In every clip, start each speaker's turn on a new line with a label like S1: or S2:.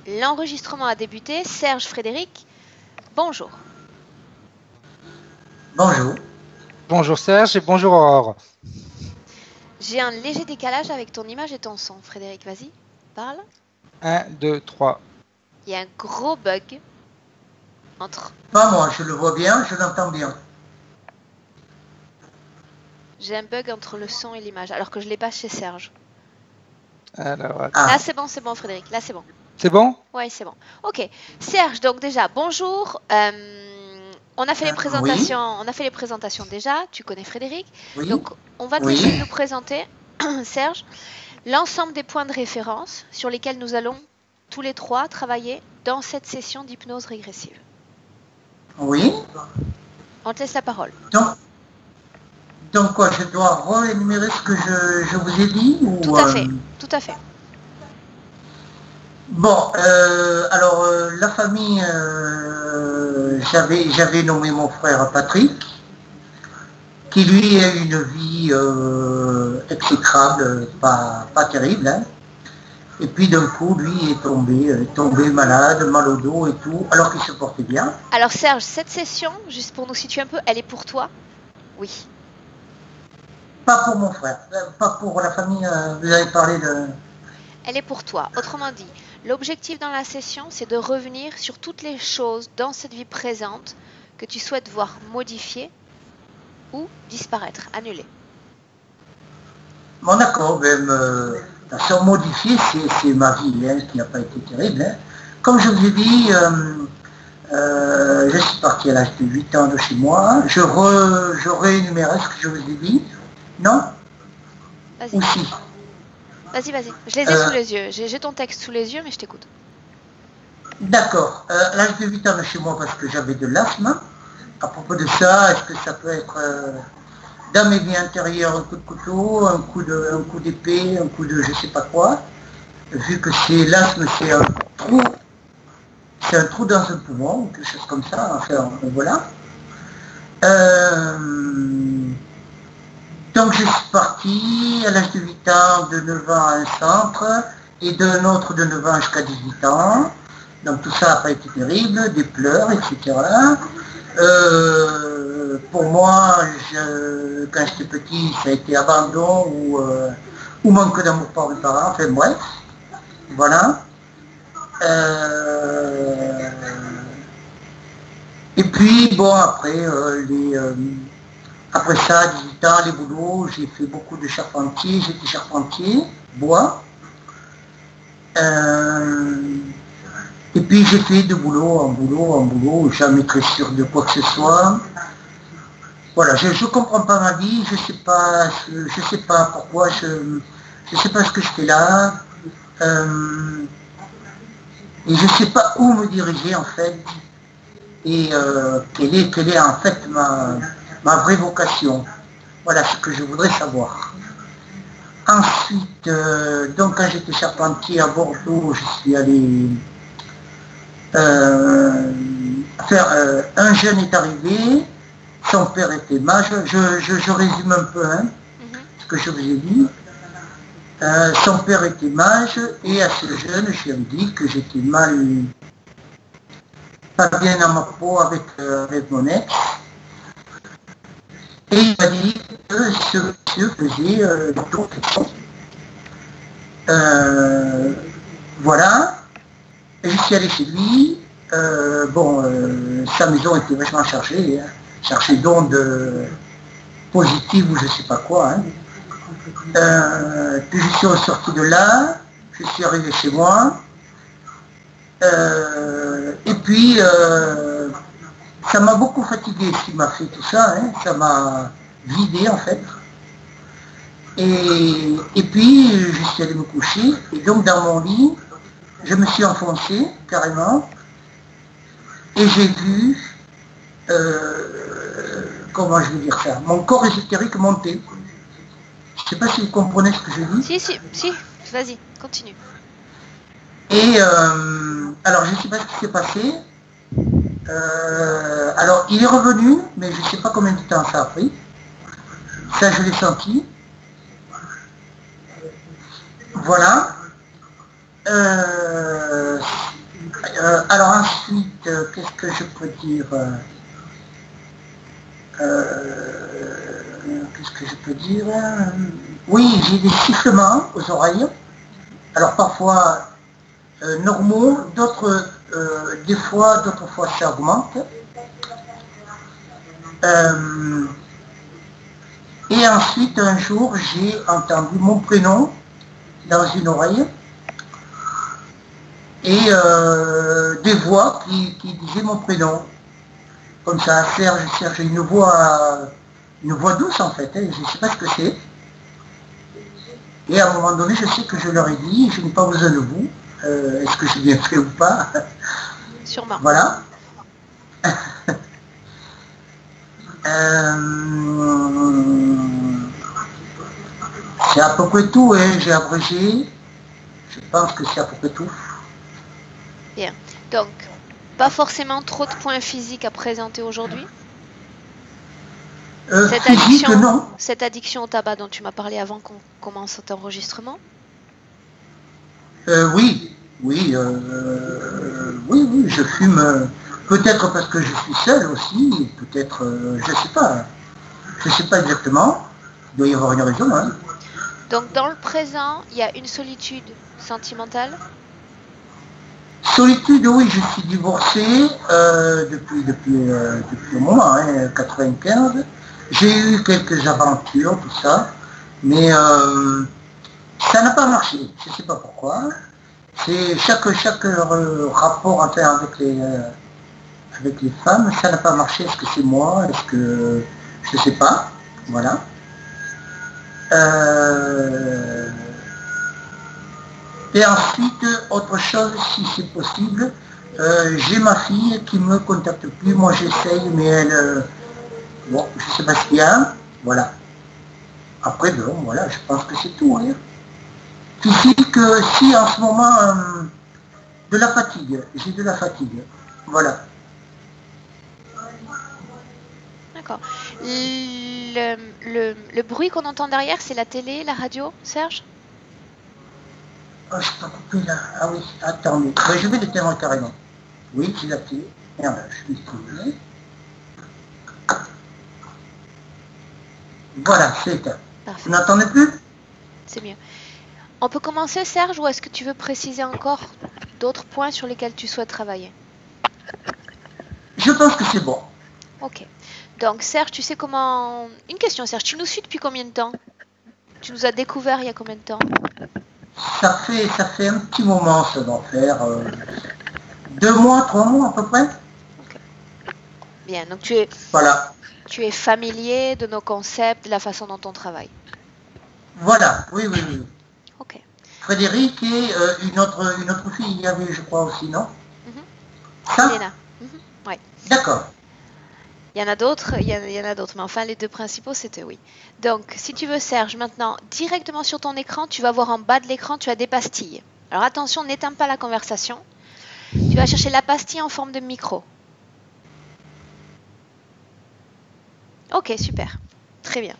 S1: L'enregistrement a débuté. Serge, Frédéric, bonjour.
S2: Bonjour.
S3: Bonjour Serge et bonjour Aurore.
S1: J'ai un léger décalage avec ton image et ton son. Frédéric, vas-y, parle.
S3: 1, 2, 3.
S1: Il y a un gros bug entre...
S2: Pas moi, je le vois bien, je l'entends bien.
S1: J'ai un bug entre le son et l'image, alors que je ne l'ai pas chez Serge.
S3: Alors,
S1: Là, c'est bon, Frédéric. Là, c'est bon.
S3: C'est bon?
S1: Oui, c'est bon. Ok. Serge, donc déjà, bonjour. On a fait les présentations.
S2: Oui.
S1: On a fait les présentations déjà. Tu connais Frédéric.
S2: Oui.
S1: Donc, on va te
S2: Oui.
S1: laisser nous présenter, Serge, l'ensemble des points de référence sur lesquels nous allons tous les trois travailler dans cette session d'hypnose régressive.
S2: Oui.
S1: On te laisse la parole.
S2: Donc quoi, je dois réénumérer ce que je vous ai dit ou,
S1: Tout à fait. Tout à fait.
S2: Bon, alors la famille, j'avais nommé mon frère Patrick, qui lui a une vie exécrable, pas terrible, hein. Et puis d'un coup, lui est tombé malade, mal au dos et tout, alors qu'il se portait bien.
S1: Alors Serge, cette session, juste pour nous situer un peu, elle est pour toi? Oui.
S2: Pas pour mon frère, pas pour la famille, vous avez parlé de...
S1: Elle est pour toi. Autrement dit, l'objectif dans la session, c'est de revenir sur toutes les choses dans cette vie présente que tu souhaites voir modifier ou disparaître, annuler.
S2: Bon d'accord, sans modifier, c'est ma vie hein, qui n'a pas été terrible. Hein. Comme je vous ai dit, je suis parti à l'âge de 8 ans de chez moi. Je réénumérais ce que je vous ai dit. Non?
S1: Vas-y.
S2: Ou si?
S1: Vas-y. Je les ai sous les yeux. J'ai ton texte sous les yeux, mais je t'écoute.
S2: D'accord. À l'âge de 8 ans de chez moi, parce que j'avais de l'asthme. À propos de ça, est-ce que ça peut être dans mes vies intérieures un coup de couteau, un coup d'épée, un coup de je sais pas quoi? Vu que c'est l'asthme, c'est un trou dans un poumon, quelque chose comme ça, enfin voilà. Donc je suis parti à l'âge de 8 ans, de 9 ans à un centre, et d'un autre de 9 ans jusqu'à 18 ans. Donc tout ça n'a pas été terrible, des pleurs, etc. Pour moi, quand j'étais petit, ça a été abandon ou manque d'amour par mes parents, enfin bref. Voilà. Et puis, bon, après, après ça, 18 ans, les boulots, j'ai fait beaucoup de charpentier, j'étais charpentier, bois. Et puis j'ai fait de boulot en boulot, jamais très sûr de quoi que ce soit. Voilà, je ne comprends pas ma vie, je sais pas pourquoi, je sais pas ce que je fais là. Et je ne sais pas où me diriger en fait. Et quelle est en fait ma vraie vocation. Voilà ce que je voudrais savoir. Ensuite, donc quand j'étais charpentier à Bordeaux, je suis allé un jeune est arrivé, son père était mage, je résume un peu hein, ce que je vous ai dit. Son père était mage et à ce jeune, je lui ai dit que j'étais pas bien dans ma peau avec mon ex. Et il m'a dit que ce monsieur faisait d'autres choses. Voilà. Et je suis allé chez lui. Sa maison était vachement chargée. Hein. Chargée d'ondes positives ou je sais pas quoi. Hein. Puis je suis ressorti de là. Je suis arrivé chez moi. Et puis, ça m'a beaucoup fatigué ce qui m'a fait tout ça. Hein. Ça m'a vidé en fait. Et puis, je suis allé me coucher. Et donc, dans mon lit, je me suis enfoncé, carrément. Et j'ai vu, comment je vais dire ça, mon corps ésotérique monter. Je ne sais pas si vous comprenez ce que je dis.
S1: Si, vas-y, continue.
S2: Et alors, je ne sais pas ce qui s'est passé. Alors, il est revenu, mais je ne sais pas combien de temps ça a pris. Ça, je l'ai senti. Voilà. Alors ensuite, qu'est-ce que je peux dire Qu'est-ce que je peux dire Oui, j'ai des sifflements aux oreilles. Alors parfois normaux, d'autres d'autres fois ça augmente. Et ensuite, un jour, j'ai entendu mon prénom dans une oreille et des voix qui disaient mon prénom. Comme ça, Serge, une voix douce en fait, hein, je ne sais pas ce que c'est. Et à un moment donné, je sais que je leur ai dit, je n'ai pas besoin de vous. Est-ce que j'ai bien fait ou pas?
S1: Sûrement.
S2: Voilà. C'est à peu près tout, hein, j'ai abrégé. Je pense que c'est à peu près tout.
S1: Bien. Donc, pas forcément trop de points physiques à présenter aujourd'hui. Cette addiction au tabac dont tu m'as parlé avant qu'on commence cet enregistrement.
S2: Oui, je fume. Peut-être parce que je suis seul aussi, peut-être, je sais pas exactement. Il doit y avoir une raison. Hein.
S1: Donc dans le présent, il y a une solitude sentimentale.
S2: Solitude, oui, je suis divorcé depuis un moment, hein, 95. J'ai eu quelques aventures, tout ça, mais ça n'a pas marché. Je ne sais pas pourquoi. C'est chaque rapport enfin, avec les femmes, ça n'a pas marché. Est-ce que c'est moi? Est-ce que je ne sais pas? Voilà. Et ensuite, autre chose, si c'est possible, j'ai ma fille qui ne me contacte plus. Moi, j'essaye, mais elle, bon, je ne sais pas ce qu'il y a. Voilà. Après, bon, voilà, je pense que c'est tout. Hein. Physique, si en ce moment, de la fatigue. J'ai de la fatigue. Voilà.
S1: D'accord. Le bruit qu'on entend derrière, c'est la télé, la radio, Serge?
S2: Oh, je peux couper là. Ah oui, attendez. Ben, je vais l'éteindre carrément. Oui, j'ai la clé. Merde, je suis trouvé. Voilà, c'est éteint. Vous n'entendez plus?
S1: C'est mieux. On peut commencer, Serge, ou est-ce que tu veux préciser encore d'autres points sur lesquels tu souhaites travailler?
S2: Je pense que c'est bon.
S1: Ok. Donc, Serge, tu sais comment... Une question, Serge, tu nous suis depuis combien de temps? Tu nous as découvert il y a combien de temps?
S2: Ça fait un petit moment, ça doit faire 2 mois, 3 mois à peu près.
S1: Okay. Bien, donc
S2: voilà.
S1: Tu es familier de nos concepts, de la façon dont on travaille.
S2: Voilà, oui.
S1: Ok.
S2: Frédéric et une autre fille, il y avait, je crois aussi, non?
S1: Ça Léna. Oui.
S2: D'accord.
S1: Il y en a d'autres, mais enfin les deux principaux c'était oui. Donc si tu veux Serge, maintenant directement sur ton écran, tu vas voir en bas de l'écran, tu as des pastilles. Alors attention, n'éteins pas la conversation. Tu vas chercher la pastille en forme de micro. Ok, super. Très bien.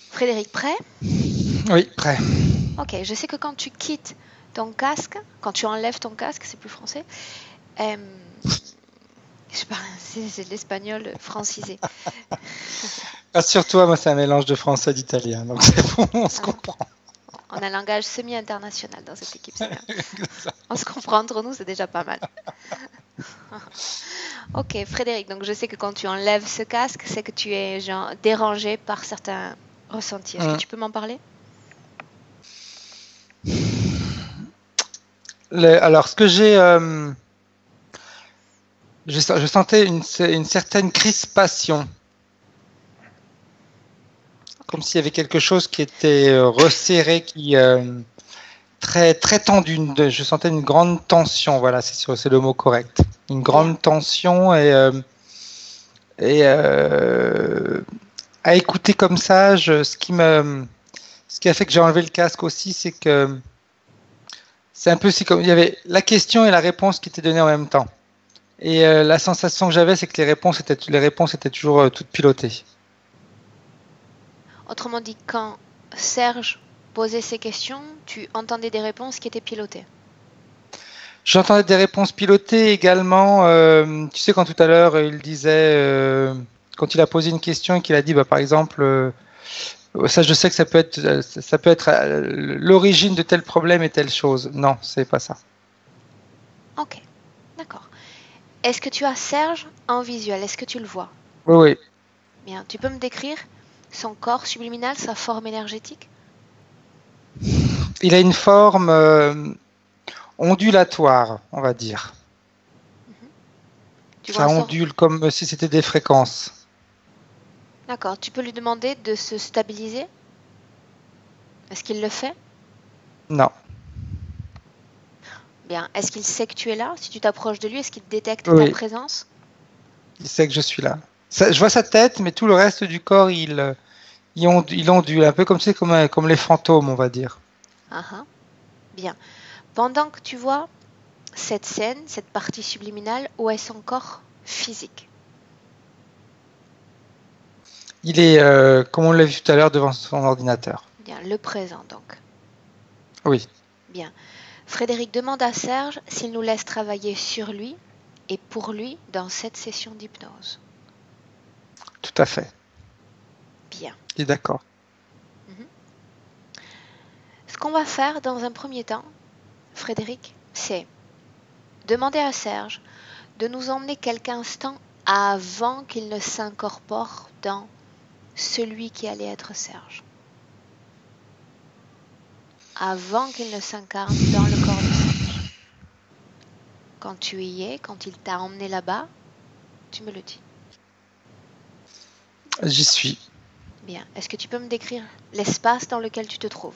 S1: Frédéric, prêt?
S3: Oui, prêt.
S1: Ok, je sais que quand tu quittes ton casque, quand tu enlèves ton casque, c'est plus français. Je parle, c'est de l'espagnol francisé.
S3: Rassure-toi, moi c'est un mélange de français et d'italien, donc c'est bon, on se comprend.
S1: On a un langage semi-international dans cette équipe, c'est bien. On se comprend entre nous, c'est déjà pas mal. Ok, Frédéric, donc je sais que quand tu enlèves ce casque, c'est que tu es genre dérangé par certains ressentis. Est-ce que tu peux m'en parler?
S3: Alors, ce que je sentais une certaine crispation, comme s'il y avait quelque chose qui était resserré, qui très très tendu. Je sentais une grande tension. Voilà, c'est le mot correct. Une grande tension et à écouter comme ça, ce qui a fait que j'ai enlevé le casque aussi, c'est que c'est un peu comme il y avait la question et la réponse qui étaient données en même temps. Et la sensation que j'avais, c'est que les réponses étaient toujours toutes pilotées.
S1: Autrement dit, quand Serge posais ces questions, tu entendais des réponses qui étaient pilotées.
S3: J'entendais des réponses pilotées également. Tu sais, quand tout à l'heure, il disait, quand il a posé une question et qu'il a dit, par exemple, ça, je sais que ça peut être l'origine de tel problème et telle chose. Non, c'est pas ça.
S1: Ok, d'accord. Est-ce que tu as Serge en visuel? Est-ce que tu le vois?
S3: Oui, oui.
S1: Bien, tu peux me décrire son corps subliminal, sa forme énergétique?
S3: Il a une forme ondulatoire, on va dire.
S1: Tu vois
S3: Ça
S1: un sort.
S3: ondule comme si c'était des fréquences.
S1: D'accord, tu peux lui demander de se stabiliser? Est-ce qu'il le fait?
S3: Non,
S1: Bien, est-ce qu'il sait que tu es là? Si tu t'approches de lui, est-ce qu'il détecte ta
S3: oui,
S1: présence?
S3: il sait que je suis là. Je vois sa tête, mais tout le reste du corps, il ondule, un peu comme, comme les fantômes, on va dire.
S1: Ah ah. Bien. Pendant que tu vois cette scène, cette partie subliminale, où est son corps physique?
S3: Il est, comme on l'a vu tout à l'heure, devant son ordinateur.
S1: Bien, le présent donc.
S3: Oui,
S1: Bien. Frédéric demande à Serge s'il nous laisse travailler sur lui et pour lui dans cette session d'hypnose.
S3: tout à fait.
S1: Bien.
S3: Il est d'accord.
S1: Ce qu'on va faire dans un premier temps, Frédéric, c'est demander à Serge de nous emmener quelques instants avant qu'il ne s'incorpore dans celui qui allait être Serge. Avant qu'il ne s'incarne dans le corps de Serge. Quand tu y es, quand il t'a emmené là-bas, tu me le dis.
S3: J'y suis.
S1: Bien. Est-ce que tu peux me décrire l'espace dans lequel tu te trouves?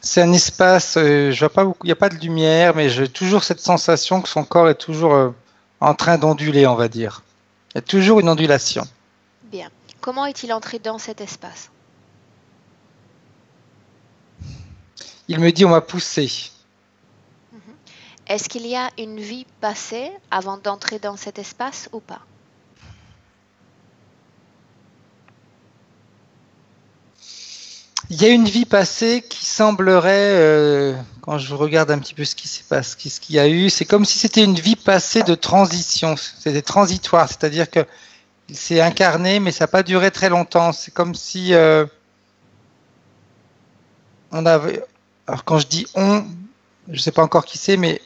S3: C'est un espace, je vois pas beaucoup, il n'y a pas de lumière, mais j'ai toujours cette sensation que son corps est toujours en train d'onduler, on va dire. Il y a toujours une ondulation.
S1: Bien. Comment est-il entré dans cet espace?
S3: Il me dit on m'a poussé.
S1: Est-ce qu'il y a une vie passée avant d'entrer dans cet espace ou pas?
S3: Il y a une vie passée qui semblerait, quand je regarde un petit peu ce qui s'est passé, ce qu'il y a eu, c'est comme si c'était une vie passée de transition. C'était transitoire, c'est-à-dire que il s'est incarné, mais ça n'a pas duré très longtemps. C'est comme si on avait. Alors quand je dis on, je ne sais pas encore qui c'est, mais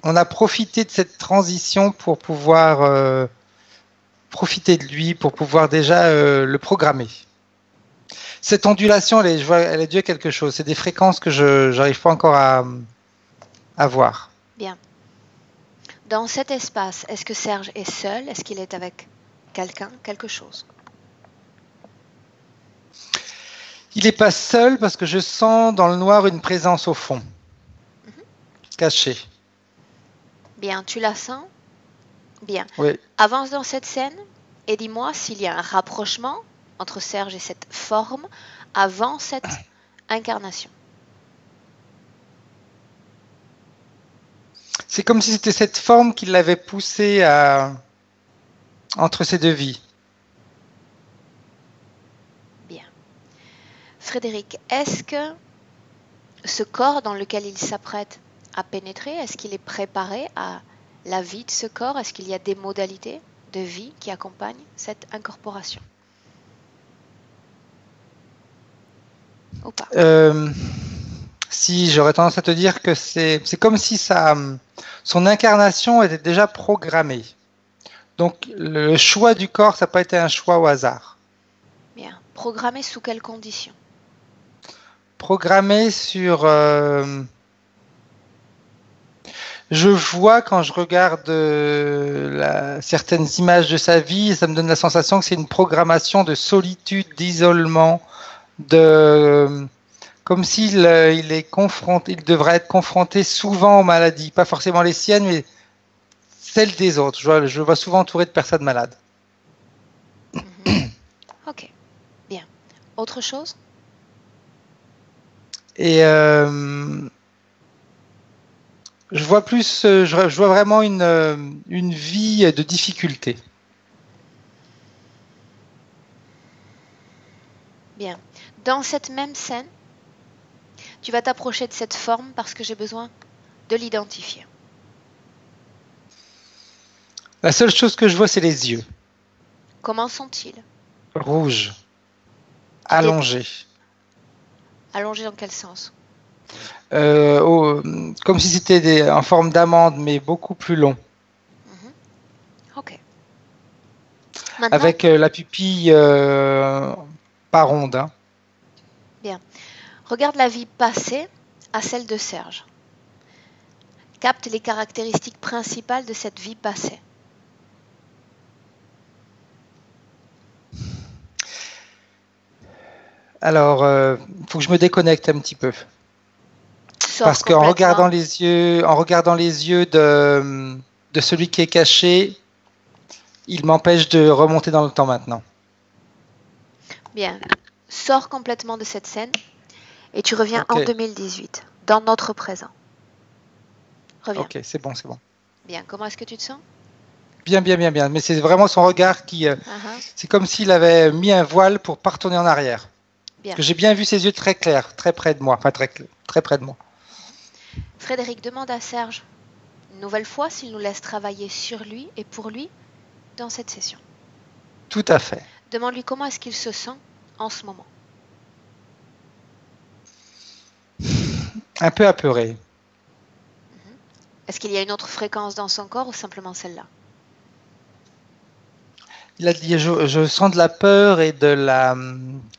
S3: on a profité de cette transition pour pouvoir profiter de lui, pour pouvoir déjà le programmer. Cette ondulation, elle est due à quelque chose. C'est des fréquences que je n'arrive pas encore à voir.
S1: Bien. Dans cet espace, est-ce que Serge est seul? Est-ce qu'il est avec quelqu'un, quelque chose?
S3: Il n'est pas seul parce que je sens dans le noir une présence au fond, cachée.
S1: Bien, tu la sens? Bien.
S3: Oui.
S1: Avance dans cette scène et dis-moi s'il y a un rapprochement entre Serge et cette forme avant cette incarnation.
S3: C'est comme si c'était cette forme qui l'avait poussé entre ces deux vies.
S1: Bien. Frédéric, est-ce que ce corps dans lequel il s'apprête à pénétrer, est-ce qu'il est préparé à la vie de ce corps? Est-ce qu'il y a des modalités de vie qui accompagnent cette incorporation? Ou pas?
S3: Si j'aurais tendance à te dire que c'est comme si son incarnation était déjà programmée. Donc le choix du corps, ça n'a pas été un choix au hasard.
S1: Bien. Programmé sous quelles conditions?
S3: Programmé sur... je vois quand je regarde certaines images de sa vie, ça me donne la sensation que c'est une programmation de solitude, d'isolement, comme s'il il devrait être confronté souvent aux maladies, pas forcément les siennes, mais celles des autres. Je le vois souvent entouré de personnes malades.
S1: Ok, bien. Autre chose?
S3: Et je vois je vois vraiment une vie de difficulté.
S1: Bien. Dans cette même scène, tu vas t'approcher de cette forme parce que j'ai besoin de l'identifier.
S3: La seule chose que je vois, c'est les yeux.
S1: Comment sont-ils?
S3: Rouges. Allongés.
S1: Allongés dans quel sens?
S3: Comme si c'était en forme d'amande, mais beaucoup plus long.
S1: Ok. Maintenant,
S3: Avec la pupille pas ronde. Hein.
S1: bien. Regarde la vie passée à celle de Serge. Capte les caractéristiques principales de cette vie passée.
S3: Alors, faut que je me déconnecte un petit peu.
S1: Sors
S3: Parce qu'en
S1: complètement.
S3: regardant les yeux de celui qui est caché, il m'empêche de remonter dans le temps maintenant.
S1: Bien. Sors complètement de cette scène et tu reviens
S3: Ok.
S1: en 2018, dans notre présent. Reviens.
S3: Ok, c'est bon, c'est bon.
S1: Bien. Comment est-ce que tu te sens?
S3: Bien, bien, bien, bien. Mais c'est vraiment son regard qui... c'est comme s'il avait mis un voile pour pas retourner en arrière.
S1: Bien.
S3: Parce que j'ai bien vu ses yeux très clairs, très près de moi. Enfin, très près de moi.
S1: Frédéric, demande à Serge une nouvelle fois s'il nous laisse travailler sur lui et pour lui dans cette session.
S3: Tout à fait.
S1: Demande-lui comment est-ce qu'il se sent en ce moment.
S3: Un peu apeuré.
S1: Est-ce qu'il y a une autre fréquence dans son corps ou simplement celle-là?
S3: Il a dit, je sens de la peur et de la...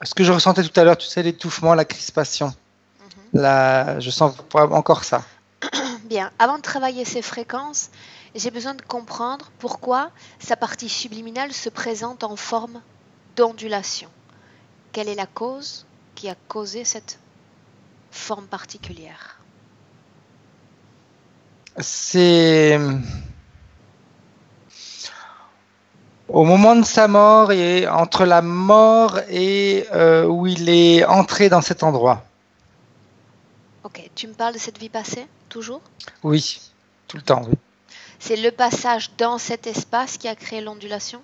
S3: Ce que je ressentais tout à l'heure, tu sais, l'étouffement, la crispation. Je sens encore ça.
S1: Bien, avant de travailler ces fréquences, j'ai besoin de comprendre pourquoi sa partie subliminale se présente en forme d'ondulation. Quelle est la cause qui a causé cette forme particulière?
S3: C'est... Au moment de sa mort et entre la mort et où il est entré dans cet endroit.
S1: Ok, tu me parles de cette vie passée, toujours?
S3: Oui, tout le temps, oui.
S1: C'est le passage dans cet espace qui a créé l'ondulation?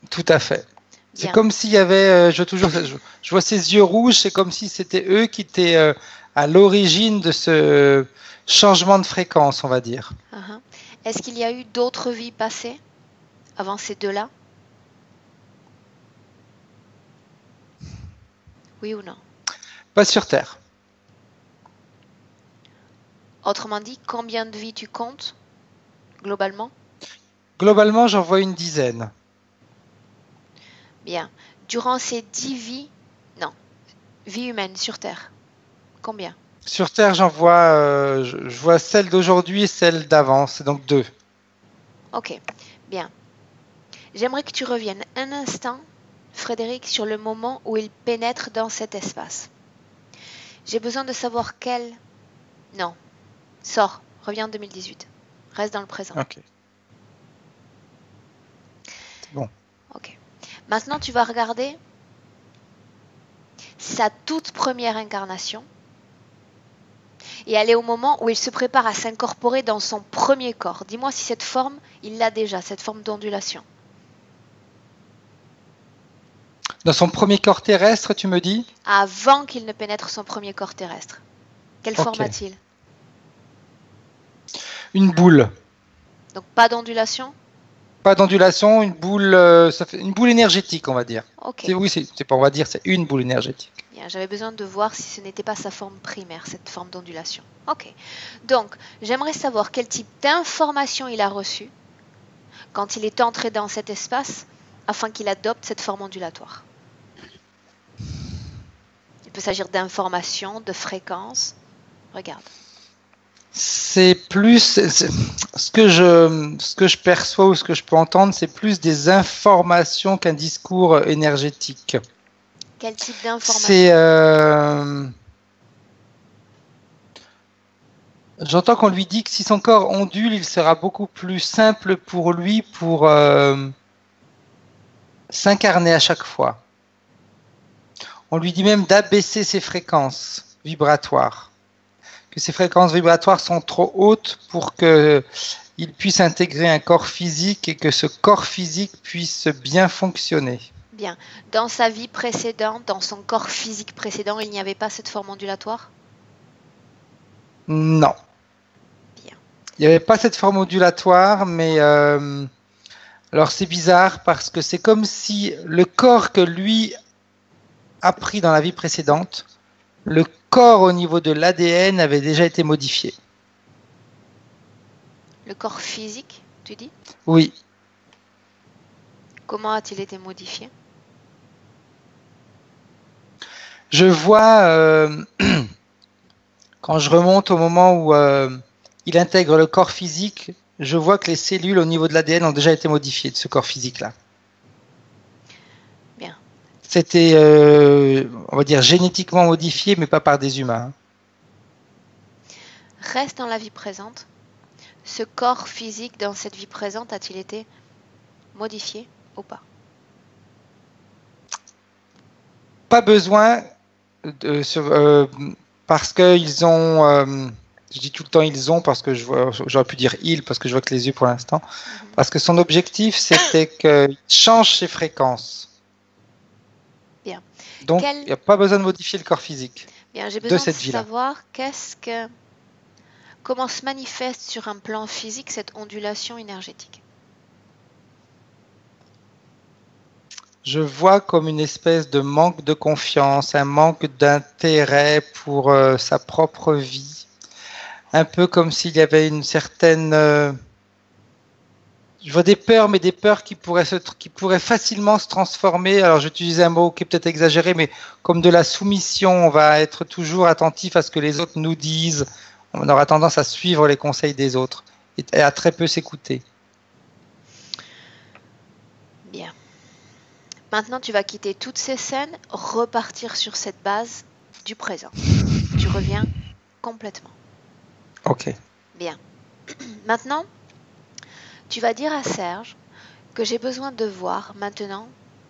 S3: Tout à fait. C'est
S1: Bien.
S3: comme s'il y avait, je vois ses yeux rouges, c'est comme si c'était eux qui étaient à l'origine de ce changement de fréquence, on va dire.
S1: Est-ce qu'il y a eu d'autres vies passées avant ces deux-là? Oui ou non?
S3: Pas sur Terre.
S1: Autrement dit, combien de vies tu comptes globalement?
S3: Globalement, j'en vois une dizaine.
S1: Bien. Durant ces 10 vies, non, vies humaines sur Terre, combien?
S3: Sur Terre, j'en vois, je vois celle d'aujourd'hui et celle d'avant, c'est donc 2.
S1: Ok, bien. J'aimerais que tu reviennes un instant, Frédéric, sur le moment où il pénètre dans cet espace. J'ai besoin de savoir quel... Non, sors, reviens en 2018. Reste dans le présent.
S3: Ok. C'est bon.
S1: Ok. Maintenant, tu vas regarder sa toute première incarnation et aller au moment où il se prépare à s'incorporer dans son premier corps. Dis-moi si cette forme, il l'a déjà, cette forme d'ondulation.
S3: Dans son premier corps terrestre, tu me dis?
S1: Avant qu'il ne pénètre son premier corps terrestre. Quelle forme a-t-il?
S3: Une boule.
S1: Donc pas d'ondulation?
S3: Pas d'ondulation, une boule, ça fait une boule énergétique, on va dire.
S1: Ok.
S3: Oui, c'est pas on va dire, c'est une boule énergétique.
S1: Bien, j'avais besoin de voir si ce n'était pas sa forme primaire, cette forme d'ondulation. Ok. Donc, j'aimerais savoir quel type d'information il a reçu quand il est entré dans cet espace afin qu'il adopte cette forme ondulatoire. Il peut s'agir d'informations, de fréquences. Regarde.
S3: C'est plus ce que je perçois ou ce que je peux entendre, c'est plus des informations qu'un discours énergétique.
S1: Quel type d'information?
S3: C'est j'entends qu'on lui dit que si son corps ondule, il sera beaucoup plus simple pour lui pour s'incarner à chaque fois. On lui dit même d'abaisser ses fréquences vibratoires. Que ces fréquences vibratoires sont trop hautes pour qu'il puisse intégrer un corps physique et que ce corps physique puisse bien fonctionner.
S1: Bien. Dans sa vie précédente, dans son corps physique précédent, il n'y avait pas cette forme ondulatoire?
S3: Non.
S1: Bien.
S3: Il n'y avait pas cette forme ondulatoire, mais alors c'est bizarre parce que c'est comme si le corps que lui a pris dans la vie précédente, le corps au niveau de l'ADN avait déjà été modifié.
S1: Le corps physique, tu dis?
S3: Oui.
S1: Comment a-t-il été modifié?
S3: Je vois, quand je remonte au moment où il intègre le corps physique, je vois que les cellules au niveau de l'ADN ont déjà été modifiées de ce corps physique-là.
S1: Bien.
S3: C'était, on va dire, génétiquement modifié, mais pas par des humains.
S1: Reste dans la vie présente. Ce corps physique dans cette vie présente a-t-il été modifié ou pas?
S3: Pas besoin, parce qu'ils ont, je dis tout le temps ils ont, parce que j'aurais pu dire il, parce que je vois que les yeux pour l'instant, parce que son objectif c'était qu'il change ses fréquences.
S1: Bien.
S3: Donc il n'y a pas besoin de modifier le corps physique.
S1: Bien, j'ai besoin
S3: cette
S1: de
S3: vie-là.
S1: savoir comment se manifeste sur un plan physique cette ondulation énergétique.
S3: Je vois comme une espèce de manque de confiance, un manque d'intérêt pour sa propre vie. Un peu comme s'il y avait une certaine... je vois des peurs, mais des peurs qui pourraient facilement se transformer. Alors, j'utilise un mot qui est peut-être exagéré, mais comme de la soumission. On va être toujours attentif à ce que les autres nous disent. On aura tendance à suivre les conseils des autres et à très peu s'écouter.
S1: Bien. Maintenant, tu vas quitter toutes ces scènes, repartir sur cette base du présent. Tu reviens complètement.
S3: Ok.
S1: Bien. Maintenant, tu vas dire à Serge que j'ai besoin de voir maintenant,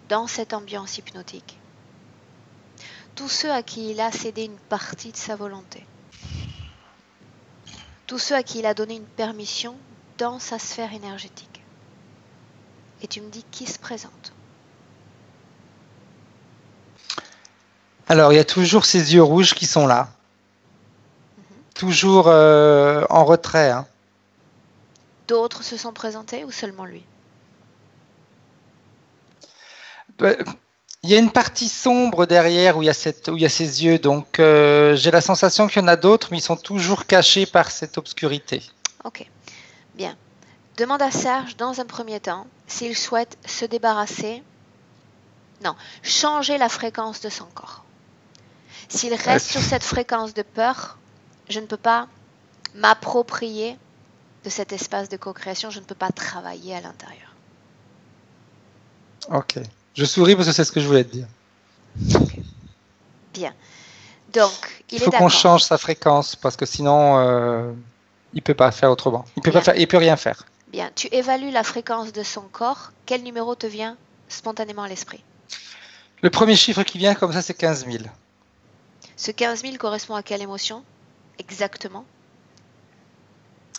S1: dans cette ambiance hypnotique, tous ceux à qui il a cédé une partie de sa volonté. Tous ceux à qui il a donné une permission dans sa sphère énergétique. Et tu me dis qui se présente.
S3: Alors, il y a toujours ces yeux rouges qui sont là. Toujours en retrait. Hein.
S1: D'autres se sont présentés ou seulement lui?
S3: Il y a une partie sombre derrière où il y a ces yeux, donc j'ai la sensation qu'il y en a d'autres, mais ils sont toujours cachés par cette obscurité.
S1: Ok, bien. Demande à Serge, dans un premier temps, s'il souhaite se débarrasser, changer la fréquence de son corps. S'il reste sur cette fréquence de peur, je ne peux pas m'approprier de cet espace de co-création, je ne peux pas travailler à l'intérieur.
S3: Ok. Je souris parce que c'est ce que je voulais te dire.
S1: Okay. Bien. Donc, il
S3: faut qu'on change sa fréquence parce que sinon, il peut pas faire autrement. Il peut rien faire.
S1: Bien. Tu évalues la fréquence de son corps. Quel numéro te vient spontanément à l'esprit?
S3: Le premier chiffre qui vient comme ça, c'est 15 000.
S1: Ce 15 000 correspond à quelle émotion exactement?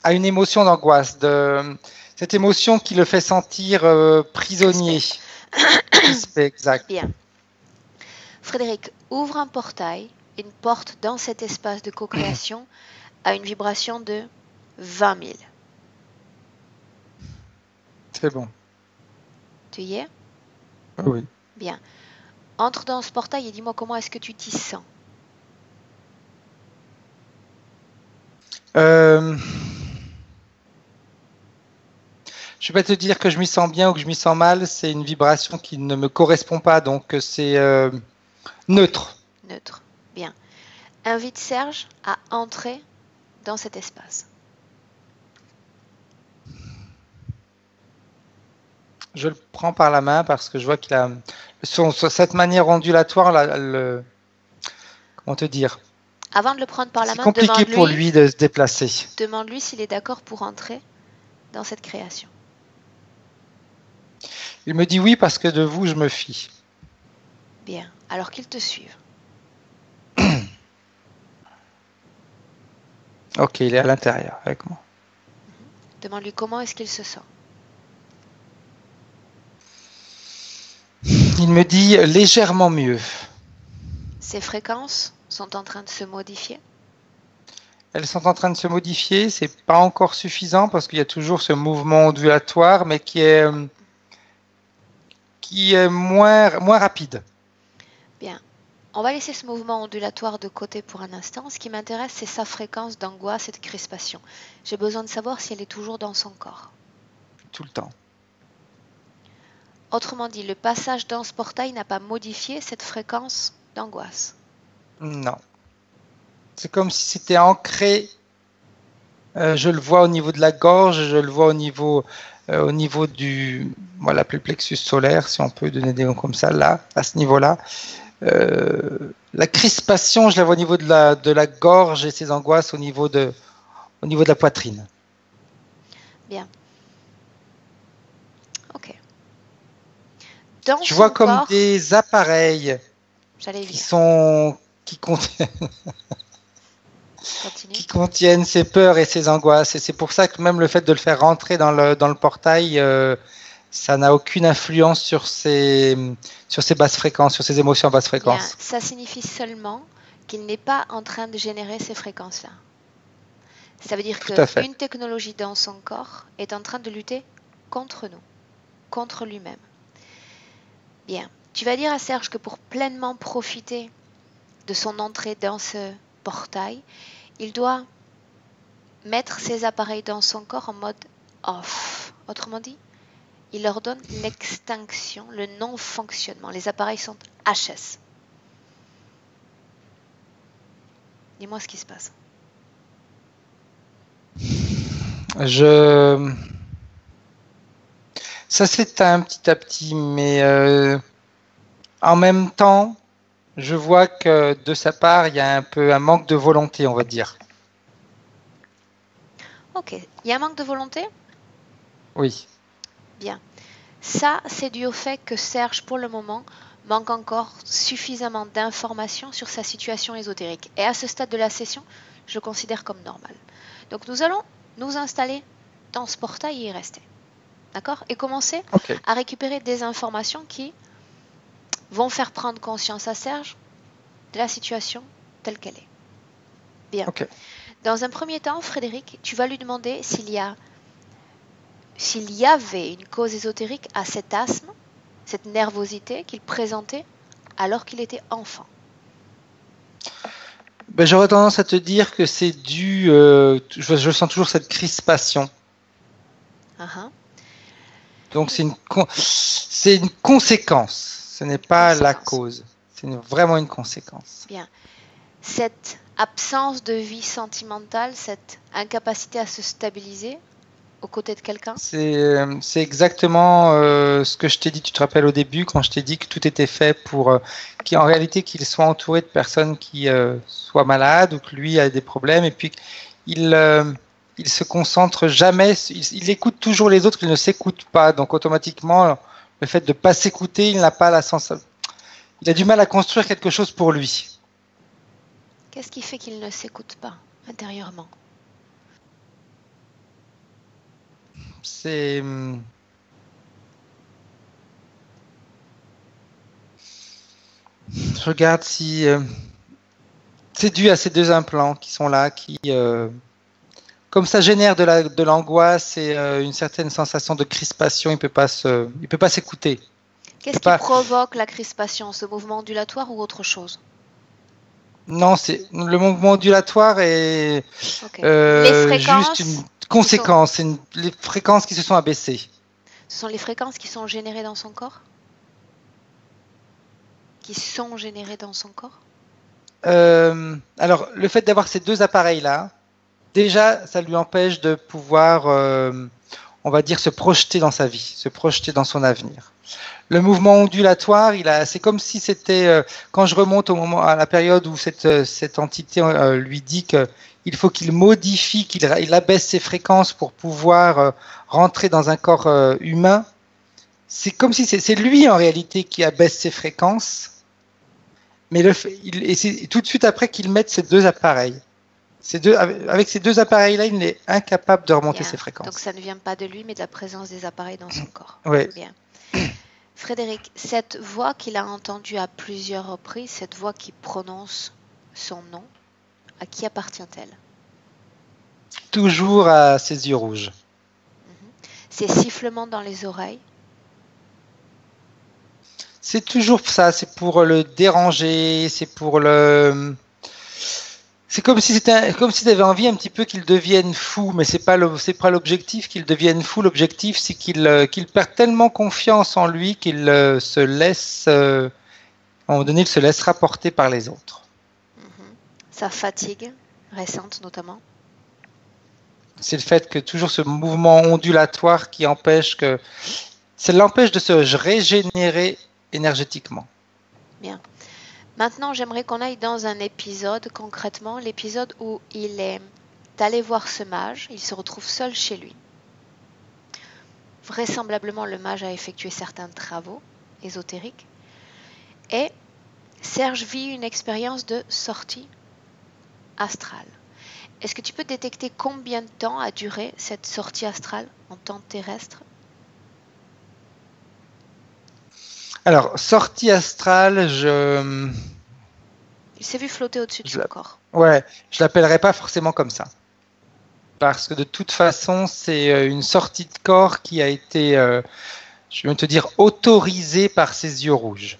S3: À une émotion d'angoisse, cette émotion qui le fait sentir prisonnier. Respect, exact.
S1: Bien. Frédéric, ouvre un portail, une porte dans cet espace de co-création à une vibration de 20 000.
S3: C'est bon.
S1: Tu y es?
S3: Oui.
S1: Bien. Entre dans ce portail et dis-moi comment est-ce que tu t'y sens?
S3: Je vais pas te dire que je m'y sens bien ou que je m'y sens mal, c'est une vibration qui ne me correspond pas, donc c'est neutre.
S1: Neutre, bien. Invite Serge à entrer dans cet espace.
S3: Je le prends par la main parce que je vois qu'il a cette manière ondulatoire, comment te dire?
S1: Avant de le prendre par la main,
S3: c'est compliqué pour lui de se déplacer.
S1: Demande-lui s'il est d'accord pour entrer dans cette création.
S3: Il me dit oui parce que de vous, je me fie.
S1: Bien, alors qu'il te suive.
S3: Ok, il est à l'intérieur avec moi.
S1: Demande-lui comment est-ce qu'il se sent.
S3: Il me dit légèrement mieux.
S1: Ces fréquences sont en train de se modifier.
S3: Elles sont en train de se modifier. C'est pas encore suffisant parce qu'il y a toujours ce mouvement ondulatoire, mais qui est moins rapide.
S1: Bien. On va laisser ce mouvement ondulatoire de côté pour un instant. Ce qui m'intéresse, c'est sa fréquence d'angoisse et de crispation. J'ai besoin de savoir si elle est toujours dans son corps.
S3: Tout le temps.
S1: Autrement dit, le passage dans ce portail n'a pas modifié cette fréquence d'angoisse.
S3: Non. C'est comme si c'était ancré. Je le vois au niveau de la gorge, je le vois au niveau du plexus solaire, si on peut donner des noms comme ça, là, à ce niveau-là. La crispation, je la vois au niveau de la gorge et ses angoisses au niveau de la poitrine.
S1: Bien. Ok.
S3: Je vois comme des appareils qui contiennent ses peurs et ses angoisses. Et c'est pour ça que même le fait de le faire rentrer dans le portail, ça n'a aucune influence sur ses basses fréquences, sur ses émotions à basse fréquence.
S1: Bien, ça signifie seulement qu'il n'est pas en train de générer ces fréquences-là. Ça veut dire qu'une technologie dans son corps est en train de lutter contre nous, contre lui-même. Bien, tu vas dire à Serge que pour pleinement profiter de son entrée dans ce portail, il doit mettre ses appareils dans son corps en mode off. Autrement dit, il leur donne l'extinction, le non-fonctionnement. Les appareils sont HS. Dis-moi ce qui se passe.
S3: Ça s'éteint petit à petit, mais en même temps, je vois que de sa part, il y a un peu un manque de volonté, on va dire.
S1: Ok, il y a un manque de volonté ?
S3: Oui.
S1: Bien. Ça, c'est dû au fait que Serge, pour le moment, manque encore suffisamment d'informations sur sa situation ésotérique. Et à ce stade de la session, je le considère comme normal. Donc nous allons nous installer dans ce portail et y rester. D'accord ? Et commencer à récupérer des informations qui vont faire prendre conscience à Serge de la situation telle qu'elle est. Bien. Dans un premier temps, Frédéric, tu vas lui demander s'il y avait une cause ésotérique à cet asthme, cette nervosité qu'il présentait alors qu'il était enfant.
S3: J'aurais tendance à te dire que c'est dû... je sens toujours cette crispation. Donc c'est une conséquence. Ce n'est pas la cause. C'est vraiment une conséquence.
S1: Bien. Cette absence de vie sentimentale, cette incapacité à se stabiliser aux côtés de quelqu'un ?
S3: C'est exactement ce que je t'ai dit, tu te rappelles au début, quand je t'ai dit que tout était fait pour qu'en réalité qu'il soit entouré de personnes qui soient malades ou que lui a des problèmes et puis il se concentre jamais, il écoute toujours les autres, il ne s'écoute pas, donc automatiquement le fait de ne pas s'écouter, il n'a pas la sensation, il a du mal à construire quelque chose pour lui.
S1: Qu'est-ce qui fait qu'il ne s'écoute pas intérieurement ?
S3: Je regarde si c'est dû à ces deux implants qui sont là, qui comme ça génère de l'angoisse et une certaine sensation de crispation, il peut pas s'écouter.
S1: Qu'est-ce qui provoque la crispation, ce mouvement ondulatoire ou autre chose ?
S3: Non, c'est le mouvement ondulatoire est juste une conséquence, c'est les fréquences qui se sont abaissées.
S1: Ce sont les fréquences qui sont générées dans son corps ? Qui sont générées dans son corps ?
S3: Alors, le fait d'avoir ces deux appareils-là, déjà, ça lui empêche de pouvoir, on va dire, se projeter dans sa vie, se projeter dans son avenir. Le mouvement ondulatoire, c'est comme si c'était, quand je remonte à la période où cette entité lui dit qu'il faut qu'il modifie, qu'il abaisse ses fréquences pour pouvoir rentrer dans un corps humain. C'est comme si c'est lui en réalité qui abaisse ses fréquences, mais c'est tout de suite après qu'il mette ces deux appareils. Avec ces deux appareils-là, il est incapable de remonter ses fréquences.
S1: Donc ça ne vient pas de lui, mais de la présence des appareils dans son corps.
S3: Oui.
S1: Bien. Frédéric, cette voix qu'il a entendue à plusieurs reprises, cette voix qui prononce son nom, à qui appartient-elle?
S3: Toujours à ses yeux rouges.
S1: Ces sifflements dans les oreilles?
S3: C'est toujours ça, c'est pour le déranger, c'est pour le... C'est comme si tu avais envie un petit peu qu'il devienne fou, mais c'est pas l'objectif qu'il devienne fou. L'objectif, c'est qu'il perd tellement confiance en lui qu'il se laisse, à un moment donné, il se laissera porter par les autres.
S1: Sa fatigue récente notamment?
S3: C'est le fait que toujours ce mouvement ondulatoire qui empêche ça l'empêche de se régénérer énergétiquement.
S1: Bien. Maintenant, j'aimerais qu'on aille dans un épisode, concrètement, l'épisode où il est allé voir ce mage, il se retrouve seul chez lui. Vraisemblablement, le mage a effectué certains travaux ésotériques et Serge vit une expérience de sortie astrale. Est-ce que tu peux détecter combien de temps a duré cette sortie astrale en temps terrestre?
S3: Alors, sortie astrale,
S1: Il s'est vu flotter au-dessus de son corps.
S3: Ouais, je l'appellerai pas forcément comme ça. Parce que de toute façon, c'est une sortie de corps qui a été, je vais te dire, autorisée par ses yeux rouges.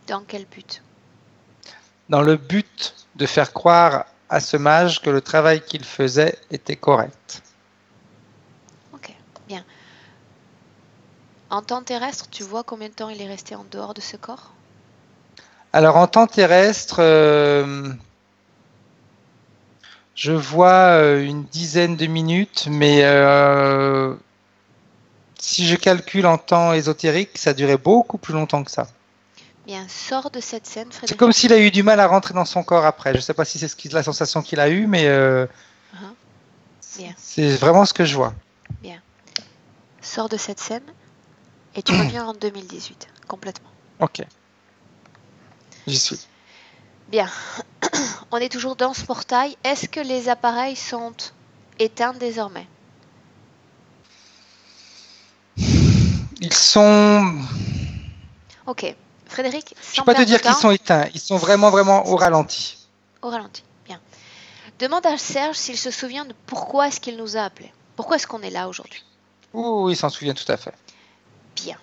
S1: Dans quel but?
S3: Dans le but de faire croire à ce mage que le travail qu'il faisait était correct.
S1: Ok, bien. En temps terrestre, tu vois combien de temps il est resté en dehors de ce corps?
S3: Alors en temps terrestre, je vois une dizaine de minutes, mais si je calcule en temps ésotérique, ça durait beaucoup plus longtemps que ça.
S1: Bien, sors de cette scène, Frédéric.
S3: C'est comme s'il a eu du mal à rentrer dans son corps après. Je ne sais pas si c'est la sensation qu'il a eue, mais
S1: Bien.
S3: C'est vraiment ce que je vois.
S1: Bien. Sors de cette scène et tu reviens en 2018, complètement.
S3: Ok. J'y suis.
S1: Bien. On est toujours dans ce portail. Est-ce que les appareils sont éteints désormais?
S3: Ils sont...
S1: Ok. Frédéric,
S3: je ne peux pas te dire qu'ils sont éteints. Ils sont vraiment, vraiment au ralenti.
S1: Au ralenti, bien. Demande à Serge s'il se souvient de pourquoi est-ce qu'il nous a appelés. Pourquoi est-ce qu'on est là aujourd'hui?
S3: Oui, il s'en souvient tout à fait.
S1: Bien.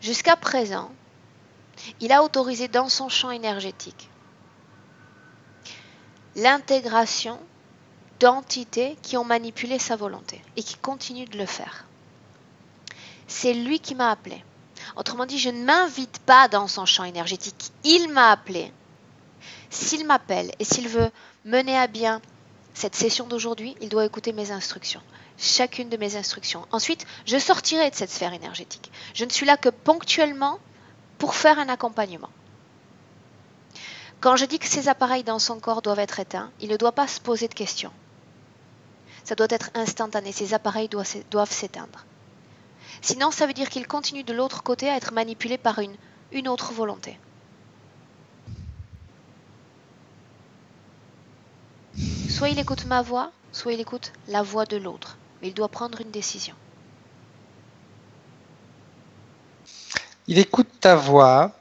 S1: Jusqu'à présent, il a autorisé dans son champ énergétique l'intégration d'entités qui ont manipulé sa volonté et qui continuent de le faire. C'est lui qui m'a appelé. Autrement dit, je ne m'invite pas dans son champ énergétique. Il m'a appelé. S'il m'appelle et s'il veut mener à bien cette session d'aujourd'hui, il doit écouter mes instructions. Chacune de mes instructions. Ensuite, je sortirai de cette sphère énergétique. Je ne suis là que ponctuellement pour faire un accompagnement. Quand je dis que ces appareils dans son corps doivent être éteints, il ne doit pas se poser de questions. Ça doit être instantané. Ces appareils doivent s'éteindre. Sinon, ça veut dire qu'il continue de l'autre côté à être manipulé par une autre volonté. Soit il écoute ma voix, soit il écoute la voix de l'autre. Mais il doit prendre une décision.
S3: Il écoute ta voix.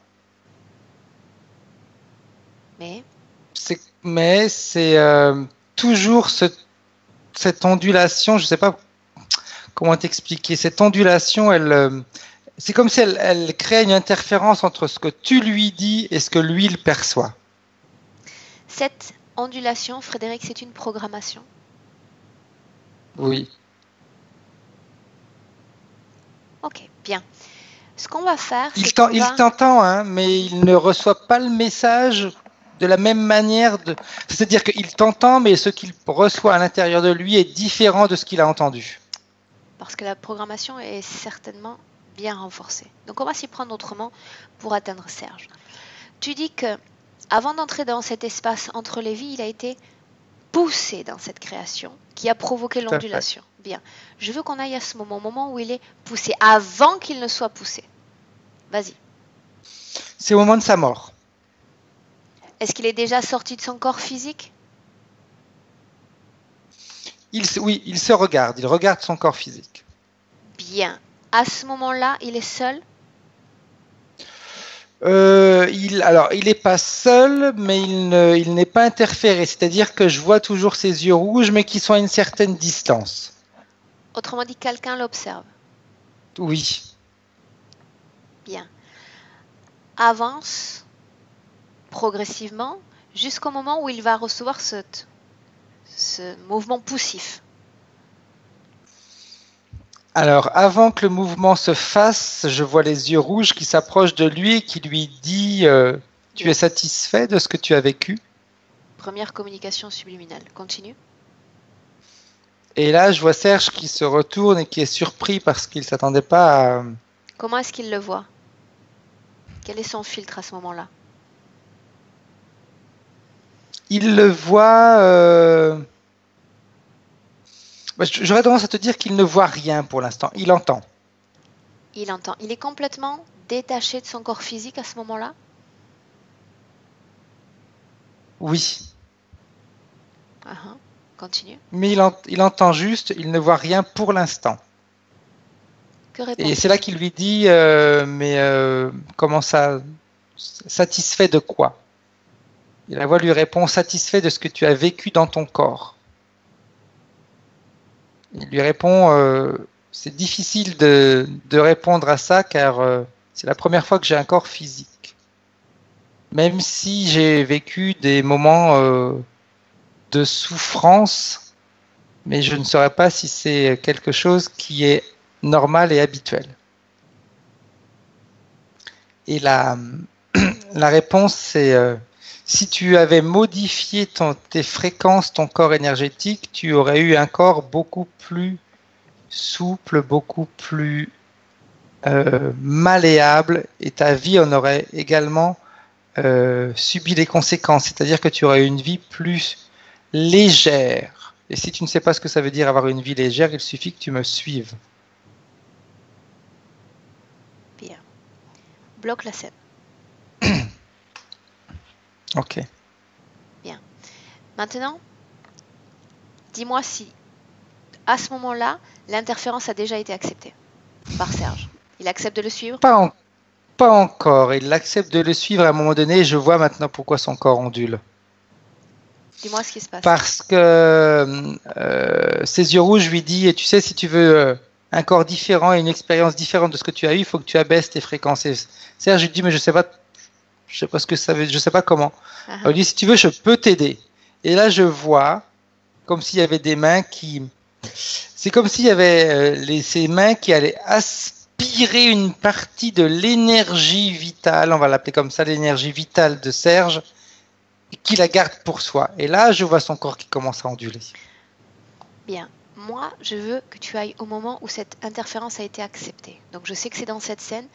S3: Mais c'est toujours cette ondulation, je ne sais pas comment t'expliquer, cette ondulation, c'est comme si elle crée une interférence entre ce que tu lui dis et ce que lui, il perçoit.
S1: Cette ondulation, Frédéric, c'est une programmation?
S3: Oui.
S1: Ok, bien. Ce qu'on va faire, c'est
S3: il t'entend, hein, mais il ne reçoit pas le message de la même manière. C'est-à-dire qu'il t'entend, mais ce qu'il reçoit à l'intérieur de lui est différent de ce qu'il a entendu.
S1: Parce que la programmation est certainement bien renforcée. Donc on va s'y prendre autrement pour atteindre Serge. Tu dis que avant d'entrer dans cet espace entre les vies, il a été poussé dans cette création qui a provoqué l'ondulation. Bien. Je veux qu'on aille à ce moment où il est poussé, avant qu'il ne soit poussé. Vas-y.
S3: C'est au moment de sa mort.
S1: Est-ce qu'il est déjà sorti de son corps physique?
S3: Oui, il se regarde. Il regarde son corps physique.
S1: Bien. À ce moment-là, il est seul?
S3: Il n'est pas seul, mais il n'est pas interféré. C'est-à-dire que je vois toujours ses yeux rouges, mais qui sont à une certaine distance.
S1: Autrement dit, quelqu'un l'observe.
S3: Oui.
S1: Bien. Avance progressivement jusqu'au moment où il va recevoir ce mouvement poussif.
S3: Alors, avant que le mouvement se fasse, je vois les yeux rouges qui s'approchent de lui et qui lui dit tu
S1: Bien.
S3: es satisfait de ce que tu as vécu?
S1: Première communication subliminale. Continue.
S3: Et là, je vois Serge qui se retourne et qui est surpris parce qu'il ne s'attendait pas à...
S1: Comment est-ce qu'il le voit? Quel est son filtre à ce moment-là?
S3: Il le voit... J'aurais tendance à te dire qu'il ne voit rien pour l'instant. Il entend.
S1: Il entend. Il est complètement détaché de son corps physique à ce moment-là?
S3: Oui.
S1: Continue.
S3: Mais il entend juste, il ne voit rien pour l'instant.
S1: Que répond?
S3: Et c'est là qu'il lui dit comment ça? Satisfait de quoi? Et la voix lui répond satisfait de ce que tu as vécu dans ton corps. Il lui répond c'est difficile de répondre à ça car c'est la première fois que j'ai un corps physique. Même si j'ai vécu des moments de souffrance, mais je ne saurais pas si c'est quelque chose qui est normal et habituel. Et la réponse, c'est si tu avais modifié tes fréquences, ton corps énergétique, tu aurais eu un corps beaucoup plus souple, beaucoup plus malléable, et ta vie en aurait également subi les conséquences. C'est-à-dire que tu aurais eu une vie plus légère. Et si tu ne sais pas ce que ça veut dire avoir une vie légère, il suffit que tu me suives.
S1: Bien. Bloque la scène.
S3: Ok.
S1: Bien. Maintenant, dis-moi si, à ce moment-là, l'interférence a déjà été acceptée par Serge. Il accepte de le suivre?
S3: Pas encore. Il accepte de le suivre à un moment donné. Je vois maintenant pourquoi son corps ondule.
S1: Dis-moi ce qui se passe.
S3: Parce que ses yeux rouges lui disent, tu sais, si tu veux un corps différent et une expérience différente de ce que tu as eu, il faut que tu abaisses tes fréquences. Et Serge lui dit, mais je sais pas ce que ça veut, je sais pas comment. Il dit, si tu veux, je peux t'aider. Et là, je vois comme s'il y avait des mains c'est comme s'il y avait ces mains qui allaient aspirer une partie de l'énergie vitale, on va l'appeler comme ça, l'énergie vitale de Serge, et qui la garde pour soi. Et là, je vois son corps qui commence à onduler.
S1: Bien. Moi, je veux que tu ailles au moment où cette interférence a été acceptée. Donc, je sais que c'est dans cette scène,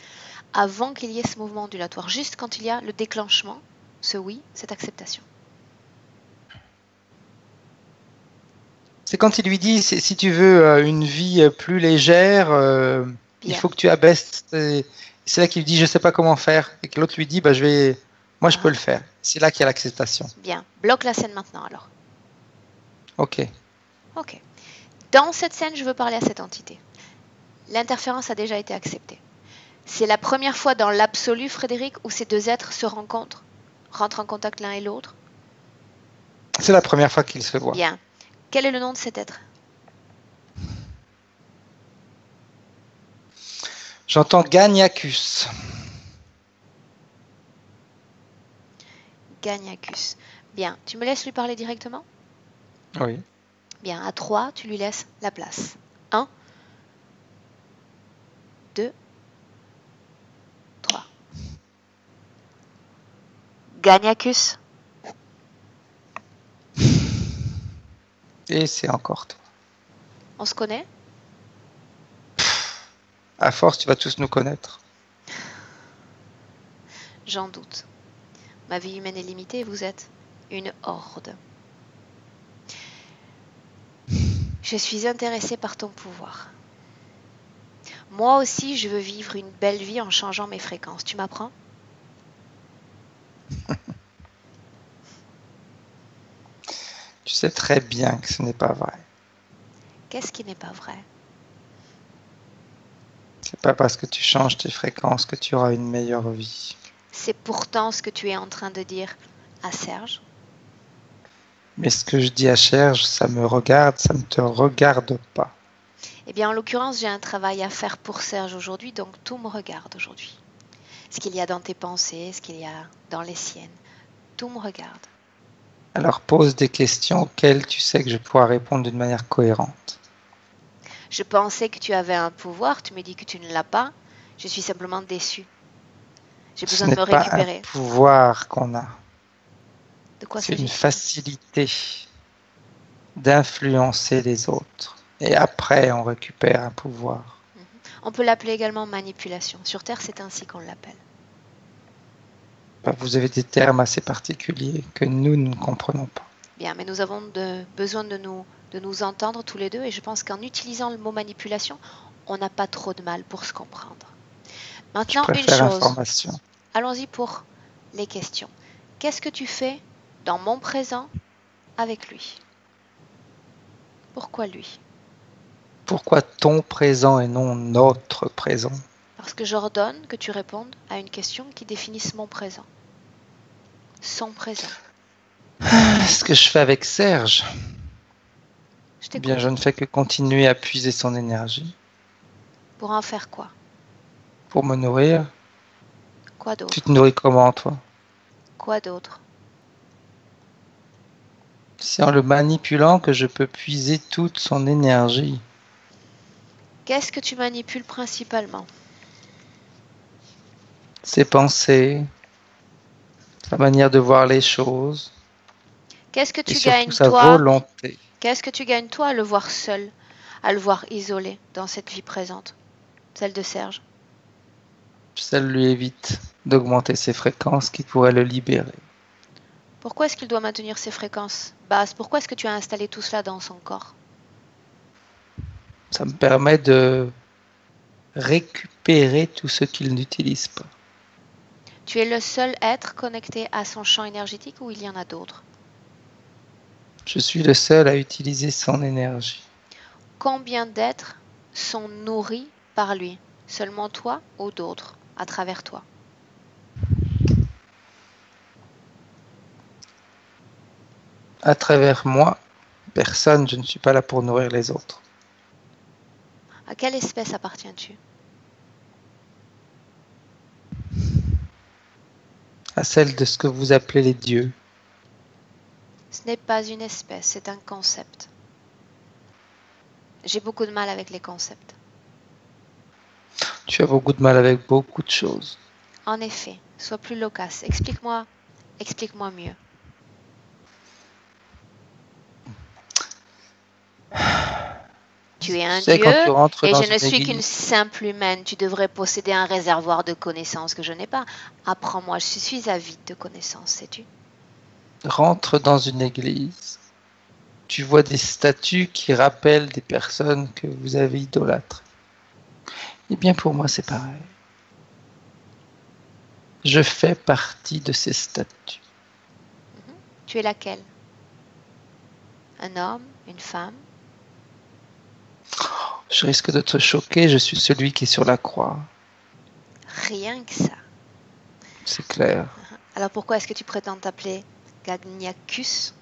S1: avant qu'il y ait ce mouvement ondulatoire, juste quand il y a le déclenchement, ce oui, cette acceptation.
S3: C'est quand il lui dit, si tu veux une vie plus légère, il faut que tu abaisses. C'est là qu'il lui dit, je sais pas comment faire. Et que l'autre lui dit, moi je peux le faire. C'est là qu'il y a l'acceptation.
S1: Bien. Bloque la scène maintenant alors.
S3: Ok.
S1: Ok. Dans cette scène, je veux parler à cette entité. L'interférence a déjà été acceptée. C'est la première fois dans l'absolu, Frédéric, où ces deux êtres se rencontrent, rentrent en contact l'un et l'autre.
S3: C'est la première fois qu'ils se voient.
S1: Bien. Quel est le nom de cet être?
S3: J'entends Gagnacus.
S1: Gagnacus. Bien. Tu me laisses lui parler directement?
S3: Oui.
S1: Bien. À 3, tu lui laisses la place. 1, 2, 3. Gagnacus.
S3: Et c'est encore toi.
S1: On se connaît?
S3: À force, tu vas tous nous connaître.
S1: J'en doute. Ma vie humaine est limitée et vous êtes une horde. Je suis intéressée par ton pouvoir. Moi aussi, je veux vivre une belle vie en changeant mes fréquences. Tu m'apprends?
S3: Tu sais très bien que ce n'est pas vrai.
S1: Qu'est-ce qui n'est pas vrai?
S3: C'est pas parce que tu changes tes fréquences que tu auras une meilleure vie.
S1: C'est pourtant ce que tu es en train de dire à Serge.
S3: Mais ce que je dis à Serge, ça me regarde, ça ne te regarde pas.
S1: Eh bien, en l'occurrence, j'ai un travail à faire pour Serge aujourd'hui, donc tout me regarde aujourd'hui. Ce qu'il y a dans tes pensées, ce qu'il y a dans les siennes, tout me regarde.
S3: Alors pose des questions auxquelles tu sais que je pourrai répondre d'une manière cohérente.
S1: Je pensais que tu avais un pouvoir, tu me dis que tu ne l'as pas. Je suis simplement déçue. J'ai besoin de me récupérer.
S3: Ce n'est pas un pouvoir qu'on a.
S1: De quoi
S3: C'est une
S1: s'agit-il?
S3: facilité d'influencer les autres. Et après, on récupère un pouvoir.
S1: On peut l'appeler également manipulation. Sur Terre, c'est ainsi qu'on l'appelle.
S3: Vous avez des termes assez particuliers que nous ne comprenons pas.
S1: Bien, mais nous avons besoin de nous entendre tous les deux et je pense qu'en utilisant le mot manipulation, on n'a pas trop de mal pour se comprendre. Maintenant, une chose.
S3: Information.
S1: Allons-y pour les questions. Qu'est-ce que tu fais dans mon présent avec lui? Pourquoi lui?
S3: Pourquoi ton présent et non notre présent?
S1: Parce que j'ordonne que tu répondes à une question qui définisse mon présent. Son présent.
S3: Ce que je fais avec Serge,
S1: Je
S3: bien, je ne fais que continuer à puiser son énergie.
S1: Pour en faire quoi?
S3: Pour me nourrir.
S1: Quoi d'autre?
S3: Tu te nourris comment, toi?
S1: Quoi d'autre?
S3: C'est en le manipulant que je peux puiser toute son énergie.
S1: Qu'est-ce que tu manipules principalement?
S3: Ses pensées, sa manière de voir les choses.
S1: Qu'est-ce que tu
S3: et surtout
S1: gagnes
S3: sa
S1: toi?
S3: volonté.
S1: Qu'est-ce que tu gagnes toi à le voir seul, à le voir isolé dans cette vie présente, celle de Serge?
S3: Ça lui évite d'augmenter ses fréquences qui pourraient le libérer.
S1: Pourquoi est-ce qu'il doit maintenir ses fréquences basses? Pourquoi est-ce que tu as installé tout cela dans son corps?
S3: Ça me permet de récupérer tout ce qu'il n'utilise pas.
S1: Tu es le seul être connecté à son champ énergétique ou il y en a d'autres?
S3: Je suis le seul à utiliser son énergie.
S1: Combien d'êtres sont nourris par lui? Seulement toi ou d'autres à travers toi?
S3: À travers moi, personne, je ne suis pas là pour nourrir les autres.
S1: À quelle espèce appartiens-tu?
S3: À celle de ce que vous appelez les dieux.
S1: Ce n'est pas une espèce, c'est un concept. J'ai beaucoup de mal avec les concepts.
S3: Tu as beaucoup de mal avec beaucoup de choses.
S1: En effet, sois plus loquace. Explique-moi mieux. Tu es un dieu et je ne suis qu'une simple humaine. Tu devrais posséder un réservoir de connaissances que je n'ai pas. Apprends-moi, je suis avide de connaissances, sais-tu?
S3: Rentre dans une église. Tu vois des statues qui rappellent des personnes que vous avez idolâtrées. Eh bien, pour moi, c'est pareil. Je fais partie de ces statues.
S1: Tu es laquelle? Un homme? Une femme?
S3: Je risque de te choquer, je suis celui qui est sur la croix.
S1: Rien que ça.
S3: C'est clair.
S1: Alors pourquoi est-ce que tu prétends t'appeler Gagniacus?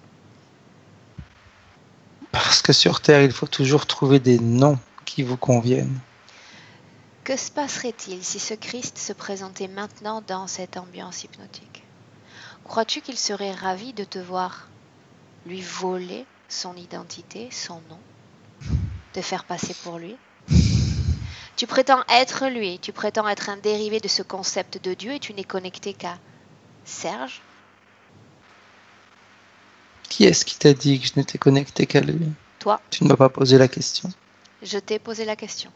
S3: Parce que sur Terre, il faut toujours trouver des noms qui vous conviennent.
S1: Que se passerait-il si ce Christ se présentait maintenant dans cette ambiance hypnotique? Crois-tu qu'il serait ravi de te voir lui voler son identité, son nom, te faire passer pour lui? Tu prétends être lui, tu prétends être un dérivé de ce concept de Dieu et tu n'es connecté qu'à Serge?
S3: Qui est-ce qui t'a dit que je n'étais connecté qu'à lui?
S1: Toi.
S3: Tu ne m'as pas posé la question.
S1: Je t'ai posé la question.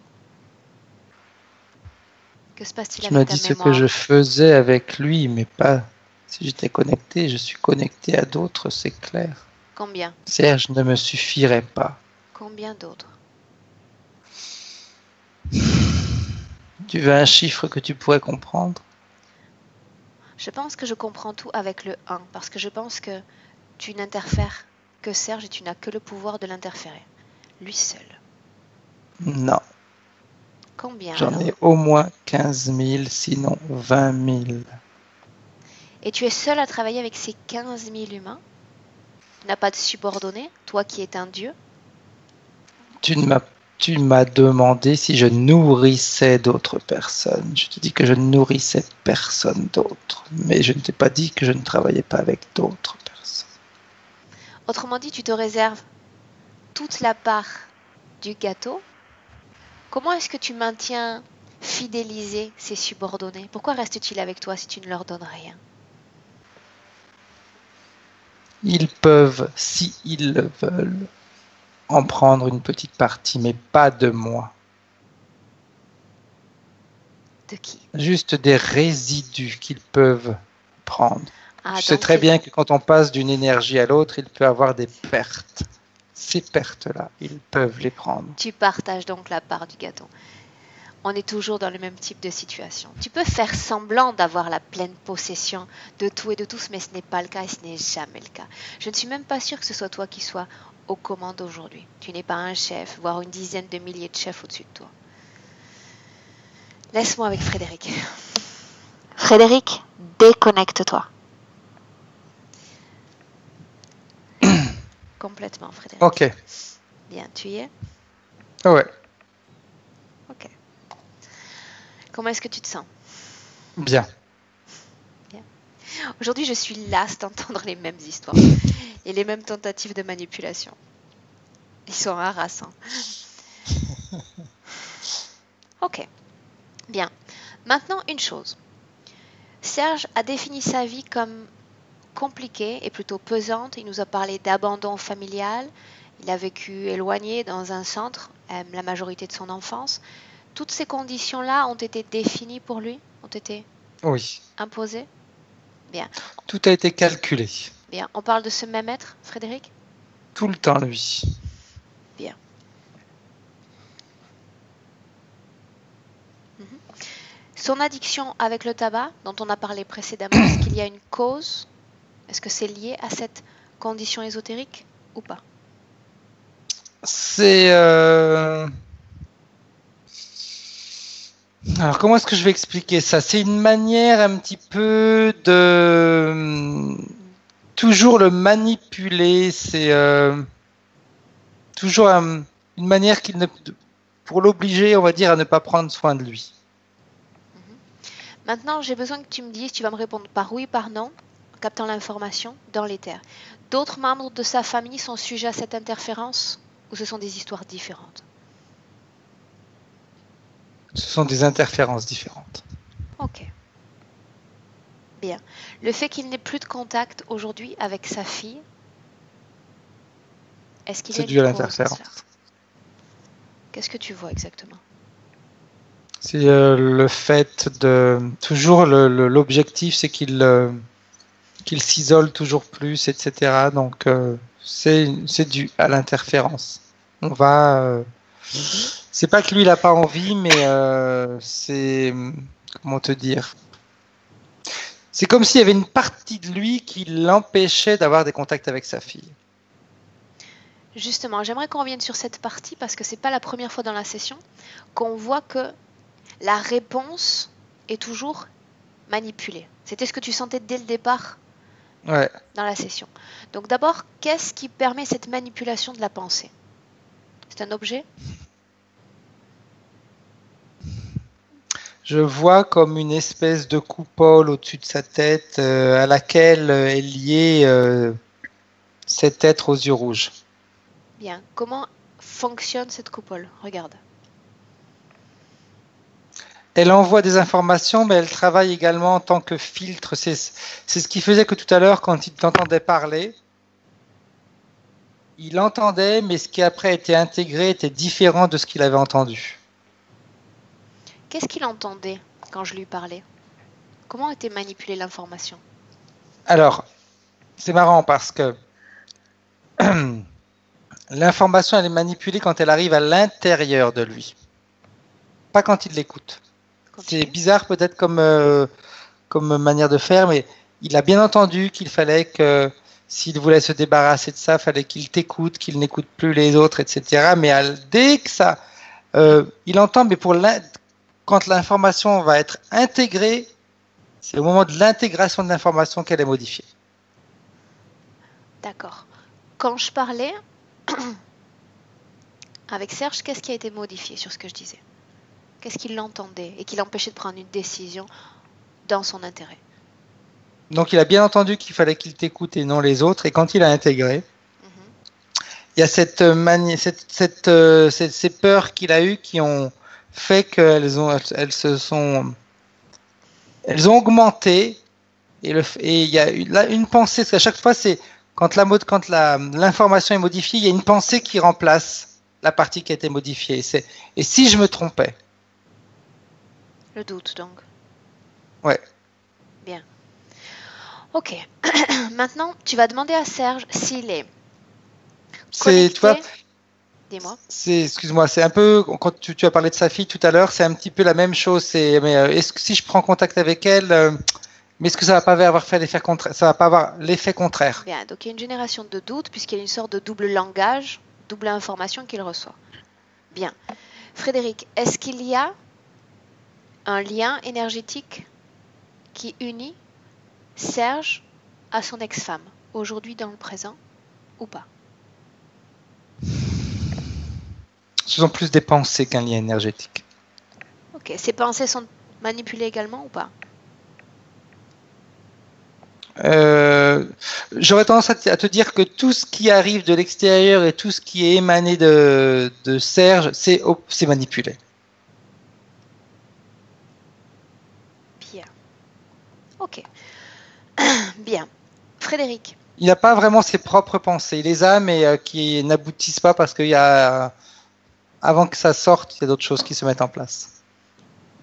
S1: Que se passe-t-il
S3: avec ta mémoire?
S1: Tu m'as dit
S3: ce que je faisais avec lui, mais pas si j'étais connecté. Je suis connecté à d'autres, c'est clair.
S1: Combien?
S3: Serge ne me suffirait pas.
S1: Combien d'autres?
S3: Tu veux un chiffre que tu pourrais comprendre?
S1: Je pense que je comprends tout avec le 1, parce que je pense que tu n'interfères que Serge et tu n'as que le pouvoir de l'interférer. Lui seul.
S3: Non.
S1: Combien
S3: J'en
S1: alors?
S3: ai au moins 15 000, sinon 20 000.
S1: Et tu es seul à travailler avec ces 15 000 humains? Tu n'as pas de subordonné, toi qui es un dieu?
S3: Tu m'as demandé si je nourrissais d'autres personnes. Je te dis que je ne nourrissais personne d'autre. Mais je ne t'ai pas dit que je ne travaillais pas avec d'autres personnes.
S1: Autrement dit, tu te réserves toute la part du gâteau. Comment est-ce que tu maintiens fidélisés ces subordonnés? Pourquoi restent-ils avec toi si tu ne leur donnes rien?
S3: Ils peuvent, si ils le veulent, en prendre une petite partie, mais pas de moi.
S1: De qui?
S3: Juste des résidus qu'ils peuvent prendre.
S1: Ah,
S3: Je sais
S1: donc
S3: très bien que quand on passe d'une énergie à l'autre, il peut avoir des pertes. Ces pertes-là, ils peuvent les prendre.
S1: tu partages donc la part du gâteau. On est toujours dans le même type de situation. Tu peux faire semblant d'avoir la pleine possession de tout et de tous, mais ce n'est pas le cas et ce n'est jamais le cas. Je ne suis même pas sûre que ce soit toi qui sois aux commandes aujourd'hui. Tu n'es pas un chef, voire une dizaine de milliers de chefs au-dessus de toi. Laisse-moi avec Frédéric. Frédéric, déconnecte-toi. Complètement, Frédéric.
S3: Ok.
S1: Bien, tu y es?
S3: Ouais.
S1: Ok. Comment est-ce que tu te sens?
S3: Bien.
S1: Aujourd'hui, je suis lasse d'entendre les mêmes histoires et les mêmes tentatives de manipulation. Ils sont harassants. Ok. Bien. Maintenant, une chose. Serge a défini sa vie comme compliquée et plutôt pesante. Il nous a parlé d'abandon familial. Il a vécu éloigné dans un centre la majorité de son enfance. Toutes ces conditions-là ont été définies pour lui, ont été
S3: Oui.
S1: imposées. Bien.
S3: Tout a été calculé.
S1: Bien. On parle de ce même être, Frédéric?
S3: Tout le temps, lui.
S1: Bien. Son addiction avec le tabac, dont on a parlé précédemment, est-ce qu'il y a une cause? Est-ce que c'est lié à cette condition ésotérique ou pas?
S3: C'est... Alors, comment est-ce que je vais expliquer ça? C'est une manière un petit peu de... toujours le manipuler. C'est toujours une manière qu'il ne... pour l'obliger, on va dire, à ne pas prendre soin de lui.
S1: Maintenant, j'ai besoin que tu me dises, tu vas me répondre par oui, par non, en captant l'information dans l'éther. D'autres membres de sa famille sont sujets à cette interférence ou ce sont des histoires différentes?
S3: Ce sont des interférences différentes.
S1: Ok. Bien. Le fait qu'il n'ait plus de contact aujourd'hui avec sa fille, est-ce qu'il y a
S3: C'est dû à
S1: une cause
S3: l'interférence.
S1: cela? Qu'est-ce que tu vois exactement?
S3: C'est le fait de... Toujours l'objectif, c'est qu'il s'isole toujours plus, etc. Donc, c'est dû à l'interférence. On va... c'est pas que lui, il n'a pas envie, mais c'est... Comment te dire? C'est comme s'il y avait une partie de lui qui l'empêchait d'avoir des contacts avec sa fille.
S1: Justement, j'aimerais qu'on revienne sur cette partie parce que c'est pas la première fois dans la session qu'on voit que la réponse est toujours manipulée. C'était ce que tu sentais dès le départ
S3: Ouais.
S1: dans la session. Donc d'abord, qu'est-ce qui permet cette manipulation de la pensée? C'est un objet?
S3: Je vois comme une espèce de coupole au-dessus de sa tête à laquelle est lié cet être aux yeux rouges.
S1: Bien. Comment fonctionne cette coupole? Regarde.
S3: Elle envoie des informations, mais elle travaille également en tant que filtre. C'est ce qui faisait que tout à l'heure, quand il t'entendait parler, il entendait, mais ce qui après était intégré était différent de ce qu'il avait entendu.
S1: Qu'est-ce qu'il entendait quand je lui parlais? Comment était manipulée l'information?
S3: Alors, c'est marrant parce que l'information, elle est manipulée quand elle arrive à l'intérieur de lui, pas quand il l'écoute. C'est bizarre peut-être comme manière de faire, mais il a bien entendu qu'il fallait que s'il voulait se débarrasser de ça, il fallait qu'il t'écoute, qu'il n'écoute plus les autres, etc. Mais dès que ça Il entend, mais quand l'information va être intégrée, c'est au moment de l'intégration de l'information qu'elle est modifiée.
S1: D'accord. Quand je parlais avec Serge, qu'est-ce qui a été modifié sur ce que je disais? Qu'est-ce qui l'entendait et qui l'empêchait de prendre une décision dans son intérêt?
S3: Donc il a bien entendu qu'il fallait qu'il t'écoute et non les autres, et quand il a intégré, il y a ces peurs qu'il a eues qui ont fait qu'elles ont augmenté, et il y a là une pensée, parce qu'à chaque fois, c'est quand l'information est modifiée, il y a une pensée qui remplace la partie qui a été modifiée. Et si je me trompais?
S1: Le doute, donc.
S3: Ouais.
S1: Bien. Ok. Maintenant, tu vas demander à Serge s'il est connecté.
S3: Tu vois,
S1: dis-moi.
S3: Excuse-moi, c'est un peu, quand tu as parlé de sa fille tout à l'heure, c'est un petit peu la même chose. Est-ce que si je prends contact avec elle, mais est-ce que ça va pas avoir fait l'effet contraire? Ça va pas avoir l'effet contraire?
S1: Bien, donc il y a une génération de doute puisqu'il y a une sorte de double langage, double information qu'il reçoit. Bien. Frédéric, est-ce qu'il y a un lien énergétique qui unit Serge à son ex-femme, aujourd'hui dans le présent, ou pas?
S3: Ce sont plus des pensées qu'un lien énergétique.
S1: Ok, ces pensées sont manipulées également ou pas?
S3: J'aurais tendance à te dire que tout ce qui arrive de l'extérieur et tout ce qui est émané de Serge, c'est manipulé.
S1: Bien. Ok. Bien. Frédéric.
S3: Il n'a pas vraiment ses propres pensées. Il les a, mais qui n'aboutissent pas parce qu'il y a, avant que ça sorte, il y a d'autres choses qui se mettent en place.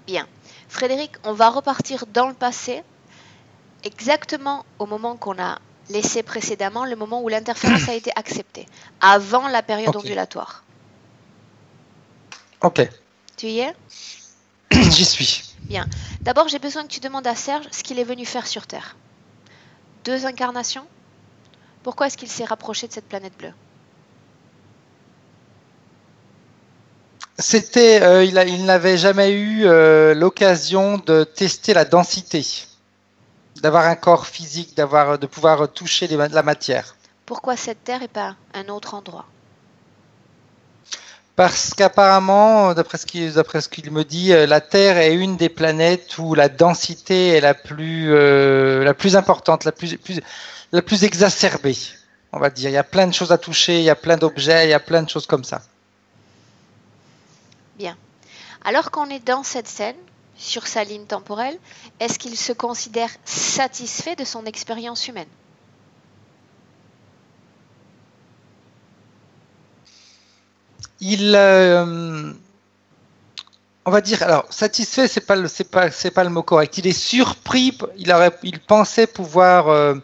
S1: Bien. Frédéric, on va repartir dans le passé, exactement au moment qu'on a laissé précédemment, le moment où l'interférence a été acceptée, avant la période ondulatoire.
S3: Ok.
S1: Tu y es?
S3: J'y suis.
S1: Bien. D'abord, j'ai besoin que tu demandes à Serge ce qu'il est venu faire sur Terre. 2 incarnations? Pourquoi est-ce qu'il s'est rapproché de cette planète bleue?
S3: Il n'avait jamais eu l'occasion de tester la densité, d'avoir un corps physique, de pouvoir toucher la matière.
S1: Pourquoi cette Terre et pas un autre endroit?
S3: Parce qu'apparemment, d'après ce qu'il me dit, la Terre est une des planètes où la densité est la plus importante, la plus exacerbée, on va dire. Il y a plein de choses à toucher, il y a plein d'objets, il y a plein de choses comme ça.
S1: Bien. Alors qu'on est dans cette scène, sur sa ligne temporelle, est-ce qu'il se considère satisfait de son expérience humaine?
S3: On va dire, alors satisfait, c'est pas le mot correct. Il est surpris. Il pensait pouvoir.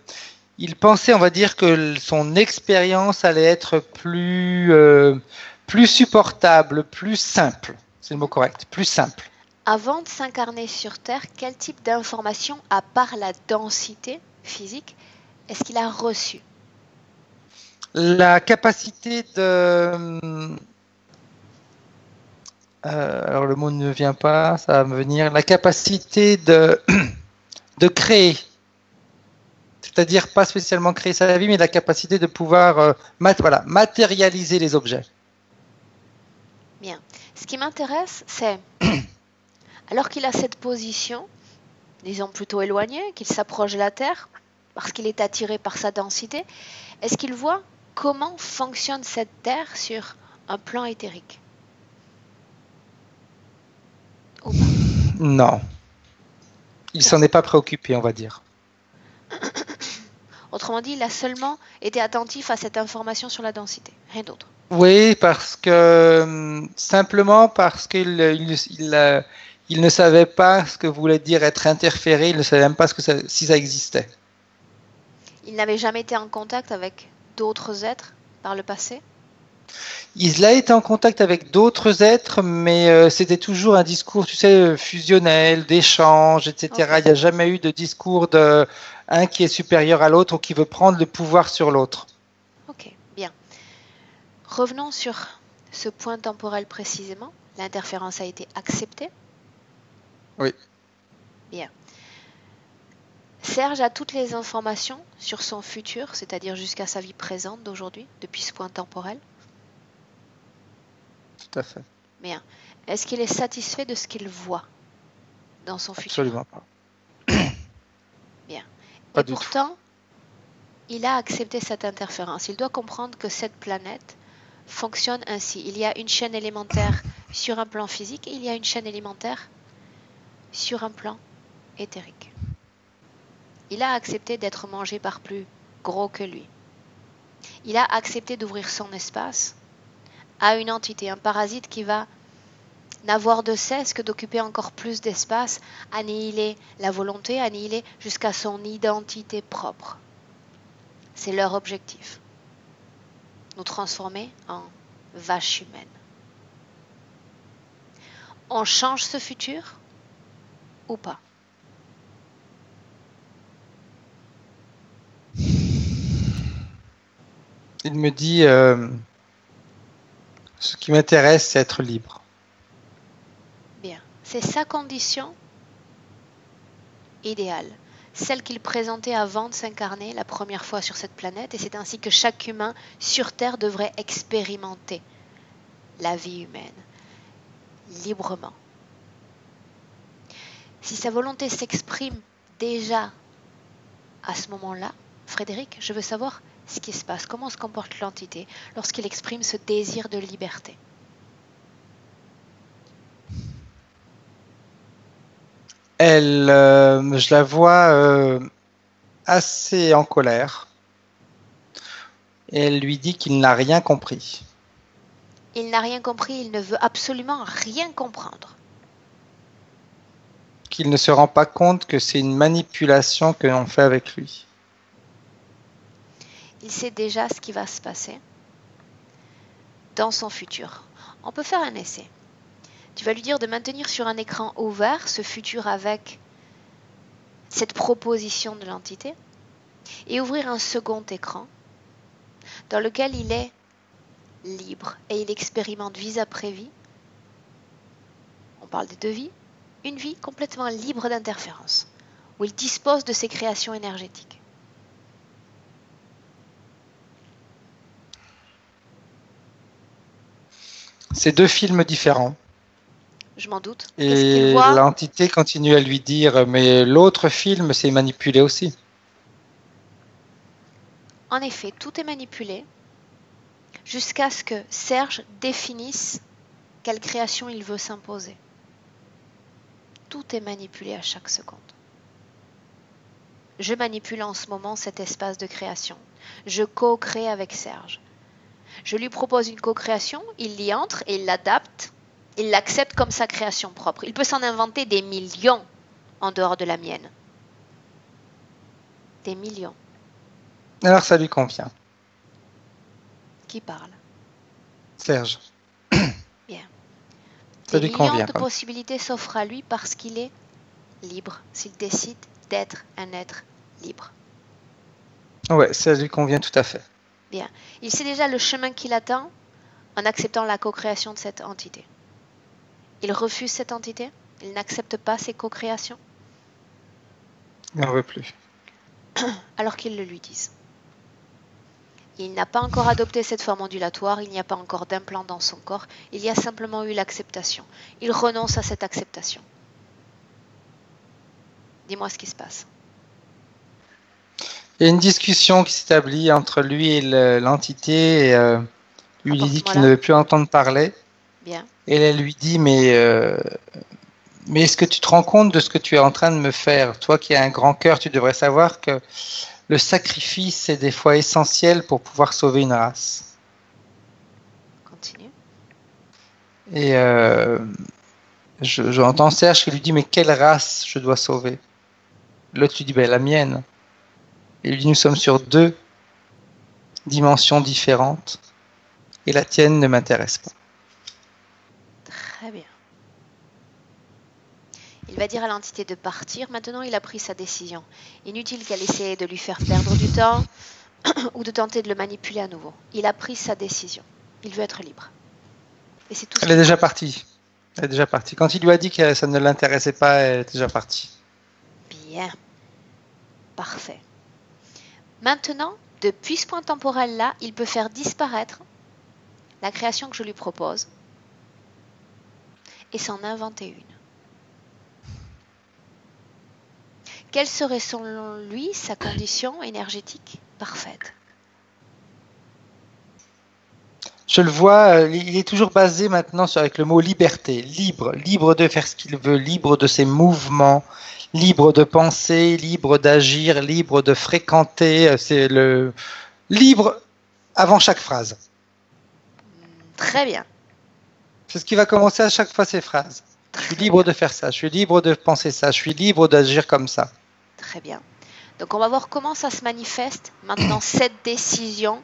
S3: Il pensait, on va dire, que son expérience allait être plus supportable, plus simple. C'est le mot correct, plus simple.
S1: Avant de s'incarner sur Terre, quel type d'information, à part la densité physique, est-ce qu'il a reçu?
S3: La capacité de... alors le mot ne vient pas, ça va me venir. La capacité de créer. C'est-à-dire pas spécialement créer sa vie, mais la capacité de pouvoir matérialiser les objets.
S1: Bien. Ce qui m'intéresse, c'est, alors qu'il a cette position, disons plutôt éloignée, qu'il s'approche de la Terre, parce qu'il est attiré par sa densité, est-ce qu'il voit comment fonctionne cette Terre sur un plan éthérique? Ou pas?
S3: Non. Il s'en est pas préoccupé, on va dire.
S1: Autrement dit, il a seulement été attentif à cette information sur la densité, rien d'autre.
S3: Oui, simplement parce qu'il ne savait pas ce que voulait dire être interféré, il ne savait même pas si ça existait.
S1: Il n'avait jamais été en contact avec d'autres êtres par le passé?
S3: Il a été en contact avec d'autres êtres, mais c'était toujours un discours, tu sais, fusionnel, d'échange, etc. Okay. Il n'y a jamais eu de discours de un qui est supérieur à l'autre ou qui veut prendre le pouvoir sur l'autre.
S1: Ok, bien. Revenons sur ce point temporel précisément. L'interférence a été acceptée?
S3: Oui.
S1: Bien. Serge a toutes les informations sur son futur, c'est-à-dire jusqu'à sa vie présente d'aujourd'hui, depuis ce point temporel?
S3: Tout à fait.
S1: Bien. Est-ce qu'il est satisfait de ce qu'il voit dans son futur?
S3: Absolument pas.
S1: Bien.
S3: Pas
S1: Et
S3: du tout.
S1: pourtant, il a accepté cette interférence. Il doit comprendre que cette planète fonctionne ainsi. Il y a une chaîne élémentaire sur un plan physique et il y a une chaîne élémentaire sur un plan éthérique. Il a accepté d'être mangé par plus gros que lui. Il a accepté d'ouvrir son espace à une entité, un parasite qui va n'avoir de cesse que d'occuper encore plus d'espace, annihiler la volonté, annihiler jusqu'à son identité propre. C'est leur objectif. Nous transformer en vache humaine. On change ce futur ou pas?
S3: Il me dit ce qui m'intéresse, c'est être libre.
S1: Bien. C'est sa condition idéale. Celle qu'il présentait avant de s'incarner la première fois sur cette planète, et c'est ainsi que chaque humain sur Terre devrait expérimenter la vie humaine, librement. Si sa volonté s'exprime déjà à ce moment-là, Frédéric, je veux savoir ce qui se passe, comment se comporte l'entité lorsqu'il exprime ce désir de liberté.
S3: Je la vois assez en colère. Et elle lui dit qu'il n'a rien compris.
S1: Il n'a rien compris, il ne veut absolument rien comprendre.
S3: Qu'il ne se rend pas compte que c'est une manipulation que l'on fait avec lui.
S1: Il sait déjà ce qui va se passer dans son futur. On peut faire un essai. Tu vas lui dire de maintenir sur un écran ouvert ce futur avec cette proposition de l'entité et ouvrir un second écran dans lequel il est libre et il expérimente vie après vie. On parle des deux vies. Une vie complètement libre d'interférence, où il dispose de ses créations énergétiques.
S3: C'est deux films différents.
S1: Je m'en doute.
S3: Et l'entité continue à lui dire, mais l'autre film, c'est manipulé aussi.
S1: En effet, tout est manipulé jusqu'à ce que Serge définisse quelle création il veut s'imposer. Tout est manipulé à chaque seconde. Je manipule en ce moment cet espace de création. Je co-crée avec Serge. Je lui propose une co-création, il y entre et il l'adapte. Il l'accepte comme sa création propre. Il peut s'en inventer des millions en dehors de la mienne. Des millions.
S3: Alors ça lui convient.
S1: Qui parle?
S3: Serge.
S1: Bien.
S3: Ça
S1: Des
S3: lui
S1: millions
S3: convient.
S1: de possibilités s'offrent à lui parce qu'il est libre, s'il décide d'être un être libre.
S3: Ouais, ça lui convient tout à fait.
S1: Bien. Il sait déjà le chemin qui l'attend en acceptant la co-création de cette entité. Il refuse cette entité? Il n'accepte pas ses co-créations?
S3: Il n'en veut plus.
S1: Alors qu'il le lui dise. Il n'a pas encore adopté cette forme ondulatoire, il n'y a pas encore d'implant dans son corps, il y a simplement eu l'acceptation. Il renonce à cette acceptation. Dis-moi ce qui se passe.
S3: Il y a une discussion qui s'établit entre lui et l'entité. Et, lui dit qu'il ne veut plus entendre parler.
S1: Bien.
S3: Et elle lui dit, mais est-ce que tu te rends compte de ce que tu es en train de me faire? Toi qui as un grand cœur, tu devrais savoir que le sacrifice est des fois essentiel pour pouvoir sauver une race.
S1: Continue.
S3: Et j'entends Serge qui lui dit, mais quelle race je dois sauver? L'autre lui dit, ben, la mienne. Et lui dit, nous sommes sur deux dimensions différentes et la tienne ne m'intéresse pas.
S1: Très bien. Il va dire à l'entité de partir. Maintenant, il a pris sa décision. Inutile qu'elle essaie de lui faire perdre du temps ou de tenter de le manipuler à nouveau. Il a pris sa décision. Il veut être libre. Et c'est tout.
S3: Elle est déjà partie. Elle est déjà partie. Quand il lui a dit que ça ne l'intéressait pas, elle est déjà partie.
S1: Bien. Parfait. Maintenant, depuis ce point temporel-là, il peut faire disparaître la création que je lui propose et s'en inventer une. Quelle serait selon lui sa condition énergétique parfaite?
S3: Je le vois, il est toujours basé maintenant avec le mot liberté, libre, libre de faire ce qu'il veut, libre de ses mouvements, libre de penser, libre d'agir, libre de fréquenter, c'est le libre avant chaque phrase.
S1: Très bien.
S3: C'est ce qui va commencer à chaque fois ses phrases. Je suis libre de faire ça, je suis libre de penser ça, je suis libre d'agir comme ça.
S1: Très bien. Donc on va voir comment ça se manifeste maintenant cette décision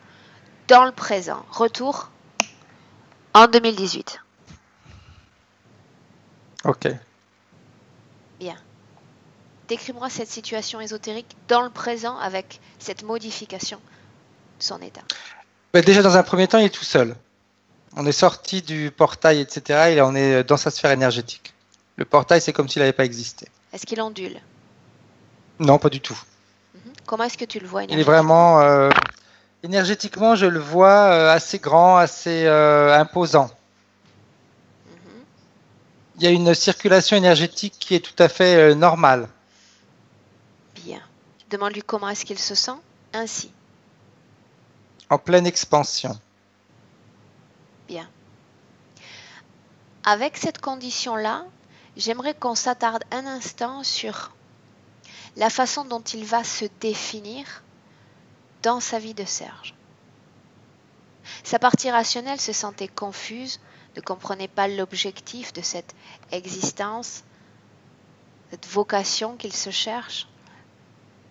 S1: dans le présent. Retour en 2018.
S3: Ok.
S1: Bien. Décris-moi cette situation ésotérique dans le présent avec cette modification de son état.
S3: Déjà dans un premier temps, il est tout seul. On est sorti du portail, etc. Et là, on est dans sa sphère énergétique. Le portail, c'est comme s'il n'avait pas existé.
S1: Est-ce qu'il ondule?
S3: Non, pas du tout.
S1: Comment est-ce que tu le vois
S3: Il est vraiment... énergétiquement, je le vois assez grand, assez imposant. Il y a une circulation énergétique qui est tout à fait normale.
S1: Bien. Demande-lui comment est-ce qu'il se sent ainsi.
S3: En pleine expansion.
S1: Bien. Avec cette condition-là, j'aimerais qu'on s'attarde un instant sur la façon dont il va se définir dans sa vie de Serge. Sa partie rationnelle se sentait confuse, ne comprenait pas l'objectif de cette existence, cette vocation qu'il se cherche.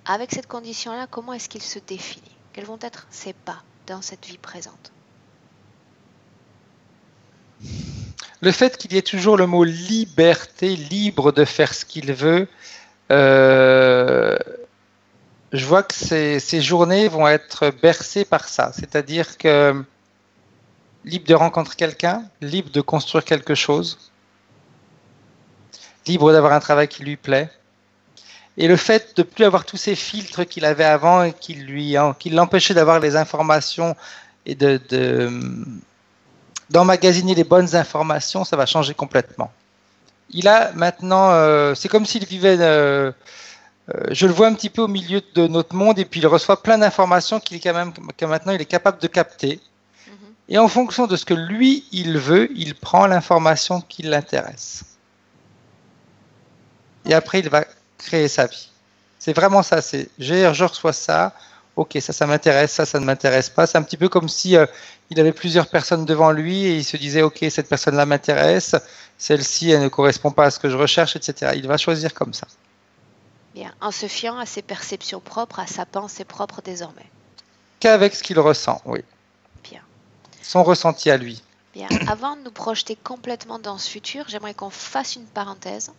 S1: Avec cette condition-là, comment est-ce qu'il se définit? Quels vont être ses pas dans cette vie présente?
S3: Le fait qu'il y ait toujours le mot liberté, libre de faire ce qu'il veut, je vois que ces journées vont être bercées par ça. C'est-à-dire que libre de rencontrer quelqu'un, libre de construire quelque chose, libre d'avoir un travail qui lui plaît. Et le fait de ne plus avoir tous ces filtres qu'il avait avant et qui l'empêchaient d'avoir les informations et d'emmagasiner les bonnes informations, ça va changer complètement. Il a maintenant, c'est comme s'il vivait, je le vois un petit peu au milieu de notre monde et puis il reçoit plein d'informations que maintenant il est capable de capter. Et en fonction de ce que lui, il veut, il prend l'information qui l'intéresse. Et après, il va créer sa vie. C'est vraiment ça. Je reçois ça. Ok, ça m'intéresse. Ça ne m'intéresse pas. C'est un petit peu comme si il avait plusieurs personnes devant lui et il se disait, ok, cette personne-là m'intéresse. Celle-ci, elle ne correspond pas à ce que je recherche, etc. Il va choisir comme ça.
S1: Bien, en se fiant à ses perceptions propres, à sa pensée propre désormais.
S3: Qu'avec ce qu'il ressent, oui.
S1: Bien.
S3: Son ressenti à lui.
S1: Bien. Avant de nous projeter complètement dans ce futur, j'aimerais qu'on fasse une parenthèse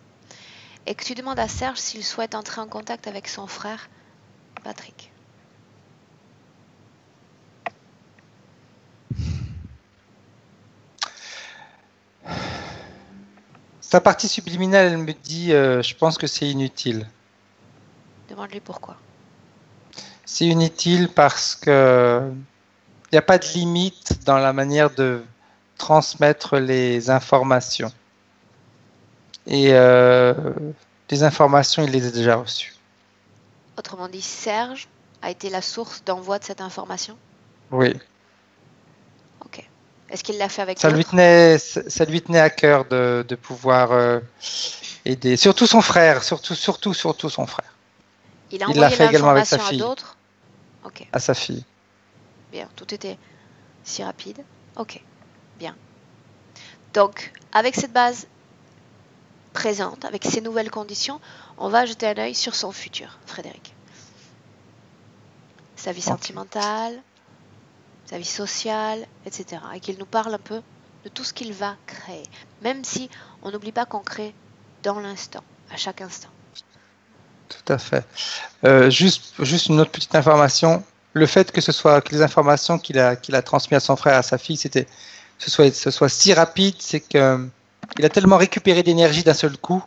S1: et que tu demandes à Serge s'il souhaite entrer en contact avec son frère Patrick.
S3: Sa partie subliminale, elle me dit, je pense que c'est inutile.
S1: Demande-lui pourquoi.
S3: C'est inutile parce que il n'y a pas de limite dans la manière de transmettre les informations. Et les informations, il les a déjà reçues.
S1: Autrement dit, Serge a été la source d'envoi de cette information?
S3: Oui.
S1: Ok. Est-ce qu'il l'a fait avec
S3: ça lui tenait à cœur de pouvoir aider. Surtout son frère, surtout son frère.
S1: Il a envoyé
S3: fait également avec sa
S1: l'information
S3: fille.
S1: à d'autres? Ok.
S3: À sa fille.
S1: Bien, tout était si rapide. Ok, bien. Donc, avec cette base présente, avec ces nouvelles conditions, on va jeter un œil sur son futur, Frédéric. Sa vie sentimentale, sa vie sociale, etc. Et qu'il nous parle un peu de tout ce qu'il va créer. Même si on n'oublie pas qu'on crée dans l'instant, à chaque instant.
S3: Tout à fait. Juste une autre petite information. Le fait que les informations qu'il a transmises à son frère, à sa fille, ce soit si rapide, c'est que il a tellement récupéré d'énergie d'un seul coup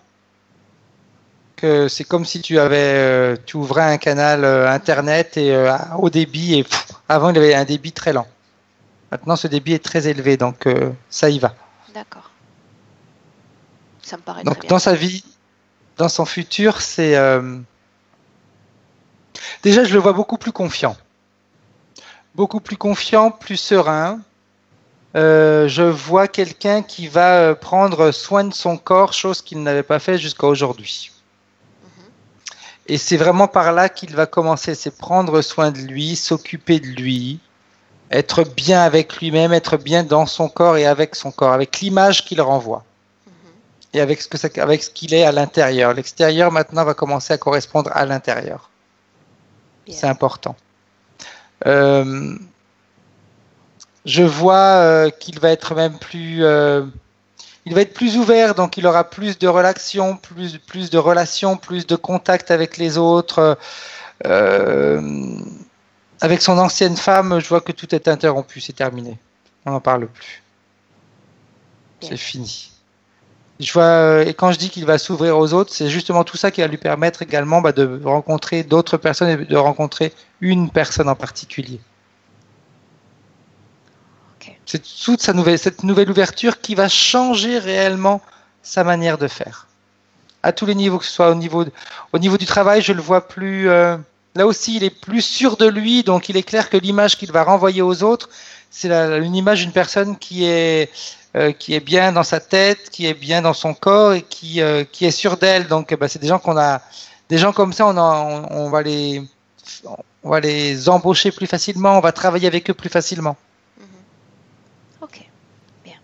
S3: que c'est comme si tu ouvrais un canal internet et à haut débit et avant il avait un débit très lent. Maintenant ce débit est très élevé donc ça y va.
S1: D'accord. Ça me paraît très
S3: Donc
S1: bien.
S3: dans sa vie, dans son futur, c'est déjà je le vois beaucoup plus confiant, plus serein. Je vois quelqu'un qui va prendre soin de son corps, chose qu'il n'avait pas fait jusqu'à aujourd'hui. Et c'est vraiment par là qu'il va commencer, c'est prendre soin de lui, s'occuper de lui, être bien avec lui-même, être bien dans son corps et avec son corps, avec l'image qu'il renvoie et avec avec ce qu'il est à l'intérieur. L'extérieur maintenant va commencer à correspondre à l'intérieur.
S1: Bien.
S3: C'est important. Je vois qu'il va être même il va être plus ouvert, donc il aura plus de relations, plus de relations, plus de contact avec les autres. Avec son ancienne femme, je vois que tout est interrompu, c'est terminé. On n'en parle plus.
S1: Bien.
S3: C'est fini. Je vois, et quand je dis qu'il va s'ouvrir aux autres, c'est justement tout ça qui va lui permettre également de rencontrer d'autres personnes et de rencontrer une personne en particulier.
S1: Ok.
S3: C'est toute cette nouvelle ouverture qui va changer réellement sa manière de faire. À tous les niveaux, que ce soit au niveau du travail, je le vois plus. Là aussi, il est plus sûr de lui, donc il est clair que l'image qu'il va renvoyer aux autres, c'est une image d'une personne qui est bien dans sa tête, qui est bien dans son corps et qui est sûre d'elle. Donc, c'est des gens des gens comme ça, on va les embaucher plus facilement, on va travailler avec eux plus facilement.
S1: Ok. Bien.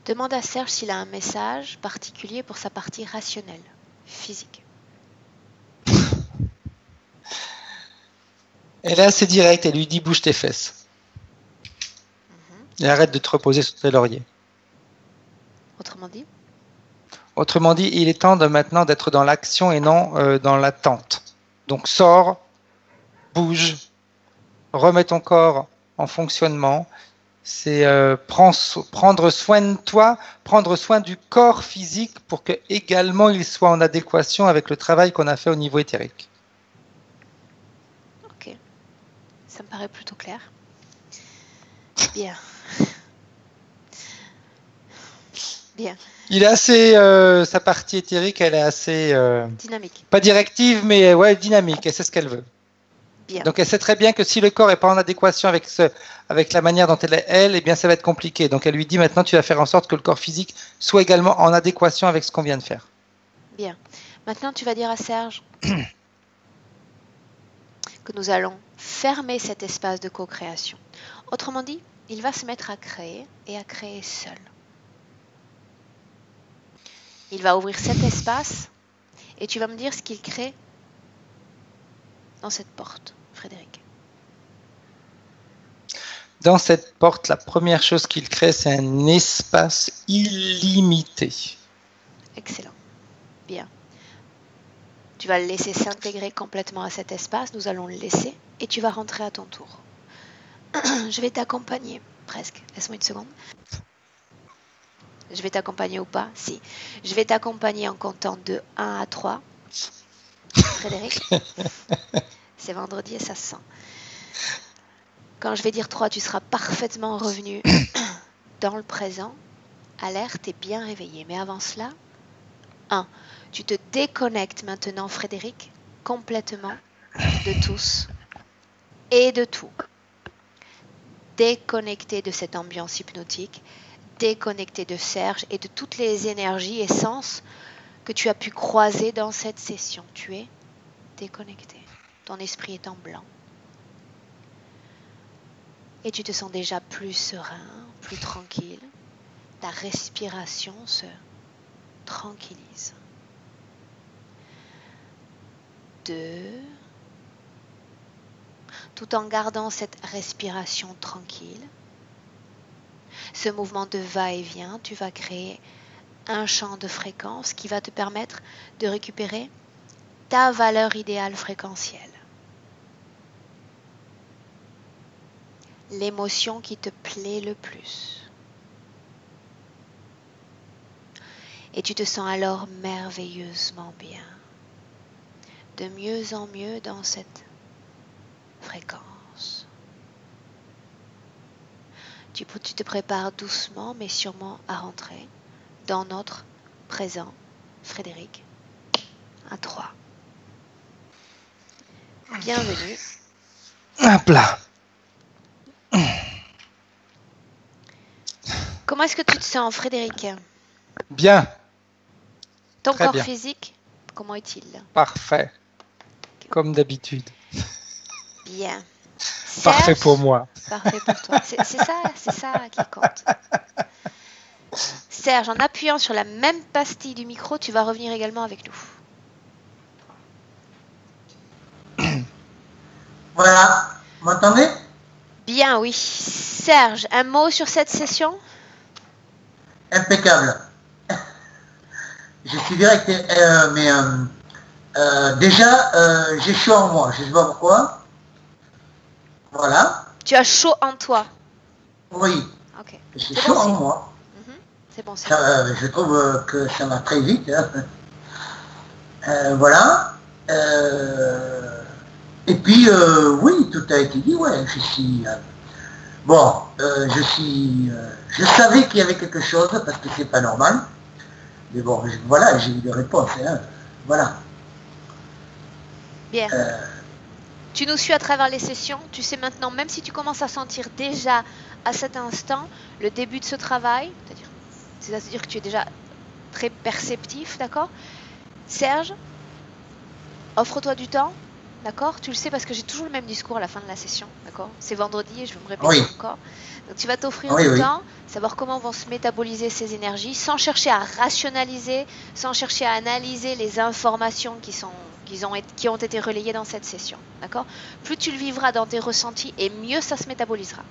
S1: Demande à Serge s'il a un message particulier pour sa partie rationnelle, physique.
S3: Et là, c'est direct, elle lui dit bouge tes fesses. Et arrête de te reposer sur tes lauriers.
S1: Autrement dit?
S3: Autrement dit, il est temps maintenant d'être dans l'action et non dans l'attente. Donc sors, bouge, remets ton corps en fonctionnement. C'est prendre soin de toi, prendre soin du corps physique pour que également il soit en adéquation avec le travail qu'on a fait au niveau éthérique.
S1: Ok. Ça me paraît plutôt clair. Bien. Bien.
S3: Il est assez, sa partie éthérique, elle est assez,
S1: Dynamique.
S3: pas directive, mais ouais, dynamique, et c'est ce qu'elle veut.
S1: Bien.
S3: Donc elle sait très bien que si le corps n'est pas en adéquation avec la manière dont elle, eh bien ça va être compliqué. Donc elle lui dit maintenant tu vas faire en sorte que le corps physique soit également en adéquation avec ce qu'on vient de faire.
S1: Bien. Maintenant, tu vas dire à Serge que nous allons fermer cet espace de co-création. Autrement dit, il va se mettre à créer et à créer seul. Il va ouvrir cet espace et tu vas me dire ce qu'il crée dans cette porte, Frédéric.
S3: Dans cette porte, la première chose qu'il crée, c'est un espace illimité.
S1: Excellent. Bien. Tu vas le laisser s'intégrer complètement à cet espace. Nous allons le laisser et tu vas rentrer à ton tour. Je vais t'accompagner. Presque. Laisse-moi une seconde. Je vais t'accompagner ou pas? Si. Je vais t'accompagner en comptant de 1 à 3. Frédéric? C'est vendredi et ça se sent. Quand je vais dire 3, tu seras parfaitement revenu dans le présent, alerte et bien réveillé. Mais avant cela, 1. Tu te déconnectes maintenant, Frédéric, complètement de tous et de tout. Déconnecté de cette ambiance hypnotique, déconnecté de Serge et de toutes les énergies et sens que tu as pu croiser dans cette session. Tu es déconnecté. Ton esprit est en blanc. Et tu te sens déjà plus serein, plus tranquille. Ta respiration se tranquillise. 2. Tout en gardant cette respiration tranquille, ce mouvement de va-et-vient, tu vas créer un champ de fréquence qui va te permettre de récupérer ta valeur idéale fréquentielle. L'émotion qui te plaît le plus. Et tu te sens alors merveilleusement bien. De mieux en mieux dans cette fréquence. Tu te prépares doucement mais sûrement à rentrer dans notre présent, Frédéric, à 3. Bienvenue.
S3: Hop là.
S1: Comment est-ce que tu te sens, Frédéric?
S3: Bien.
S1: Ton
S3: Très
S1: corps
S3: bien.
S1: physique, comment est-il?
S3: Parfait. Comme d'habitude.
S1: Bien.
S3: Parfait
S1: Serge,
S3: pour moi.
S1: parfait pour toi. C'est ça qui compte. Serge, en appuyant sur la même pastille du micro, tu vas revenir également avec nous.
S2: Voilà. Vous m'entendez?
S1: Bien, oui. Serge, un mot sur cette session?
S2: Impeccable. Je suis direct, mais déjà, j'ai chaud en moi. Je ne sais pas pourquoi. Voilà.
S1: Tu as chaud en toi.
S2: Oui.
S1: Ok.
S2: J'ai
S1: C'est
S2: chaud
S1: bon
S2: en
S1: signe.
S2: moi.
S1: C'est bon signe.
S2: Je trouve que ça va très vite. Hein. Voilà. Et puis, oui, tout a été dit. Ouais, je suis... je savais qu'il y avait quelque chose parce que c'est pas normal. Mais bon, voilà, j'ai eu des réponses. Hein. Voilà.
S1: Bien. Tu nous suis à travers les sessions. Tu sais maintenant, même si tu commences à sentir déjà à cet instant le début de ce travail, c'est-à-dire que tu es déjà très perceptif, d'accord? Serge, offre-toi du temps, d'accord? Tu le sais parce que j'ai toujours le même discours à la fin de la session, d'accord? C'est vendredi et je vais me répéter
S2: Oui.
S1: encore. Donc tu vas t'offrir
S2: Oui,
S1: du
S2: oui.
S1: temps, savoir comment vont se métaboliser ces énergies, sans chercher à rationaliser, sans chercher à analyser les informations qui ont été relayées dans cette session, d'accord? Plus tu le vivras dans tes ressentis et mieux ça se métabolisera.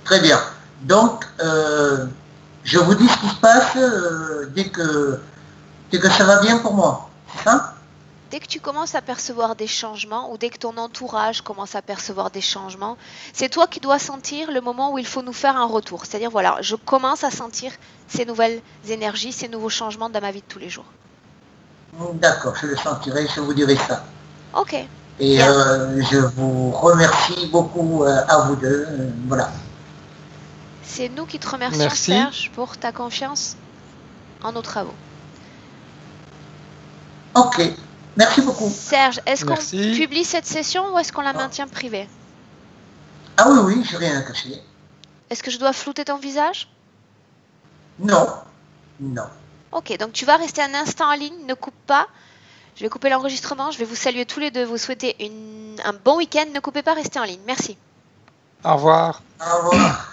S2: Très bien. Donc, je vous dis ce qui se passe dès que ça va bien pour moi. C'est ça?
S1: Dès que tu commences à percevoir des changements ou dès que ton entourage commence à percevoir des changements, c'est toi qui dois sentir le moment où il faut nous faire un retour. C'est-à-dire, voilà, je commence à sentir ces nouvelles énergies, ces nouveaux changements dans ma vie de tous les jours.
S2: D'accord, je le sentirai, je vous dirai ça.
S1: Ok.
S2: Et
S1: Bien.
S2: je vous remercie beaucoup à vous deux. Voilà.
S1: C'est nous qui te remercions,
S3: Merci.
S1: Serge, pour ta confiance en nos travaux.
S2: Ok, merci beaucoup.
S1: Serge, est-ce qu'on
S3: Merci.
S1: publie cette session ou est-ce qu'on la maintient privée?
S2: Ah oui, oui, j'ai rien à cacher.
S1: Est-ce que je dois flouter ton visage?
S2: Non, non.
S1: Ok, donc tu vas rester un instant en ligne, ne coupe pas. Je vais couper l'enregistrement, je vais vous saluer tous les deux, vous souhaiter un bon week-end, ne coupez pas, restez en ligne. Merci.
S3: Au revoir.
S2: Au revoir.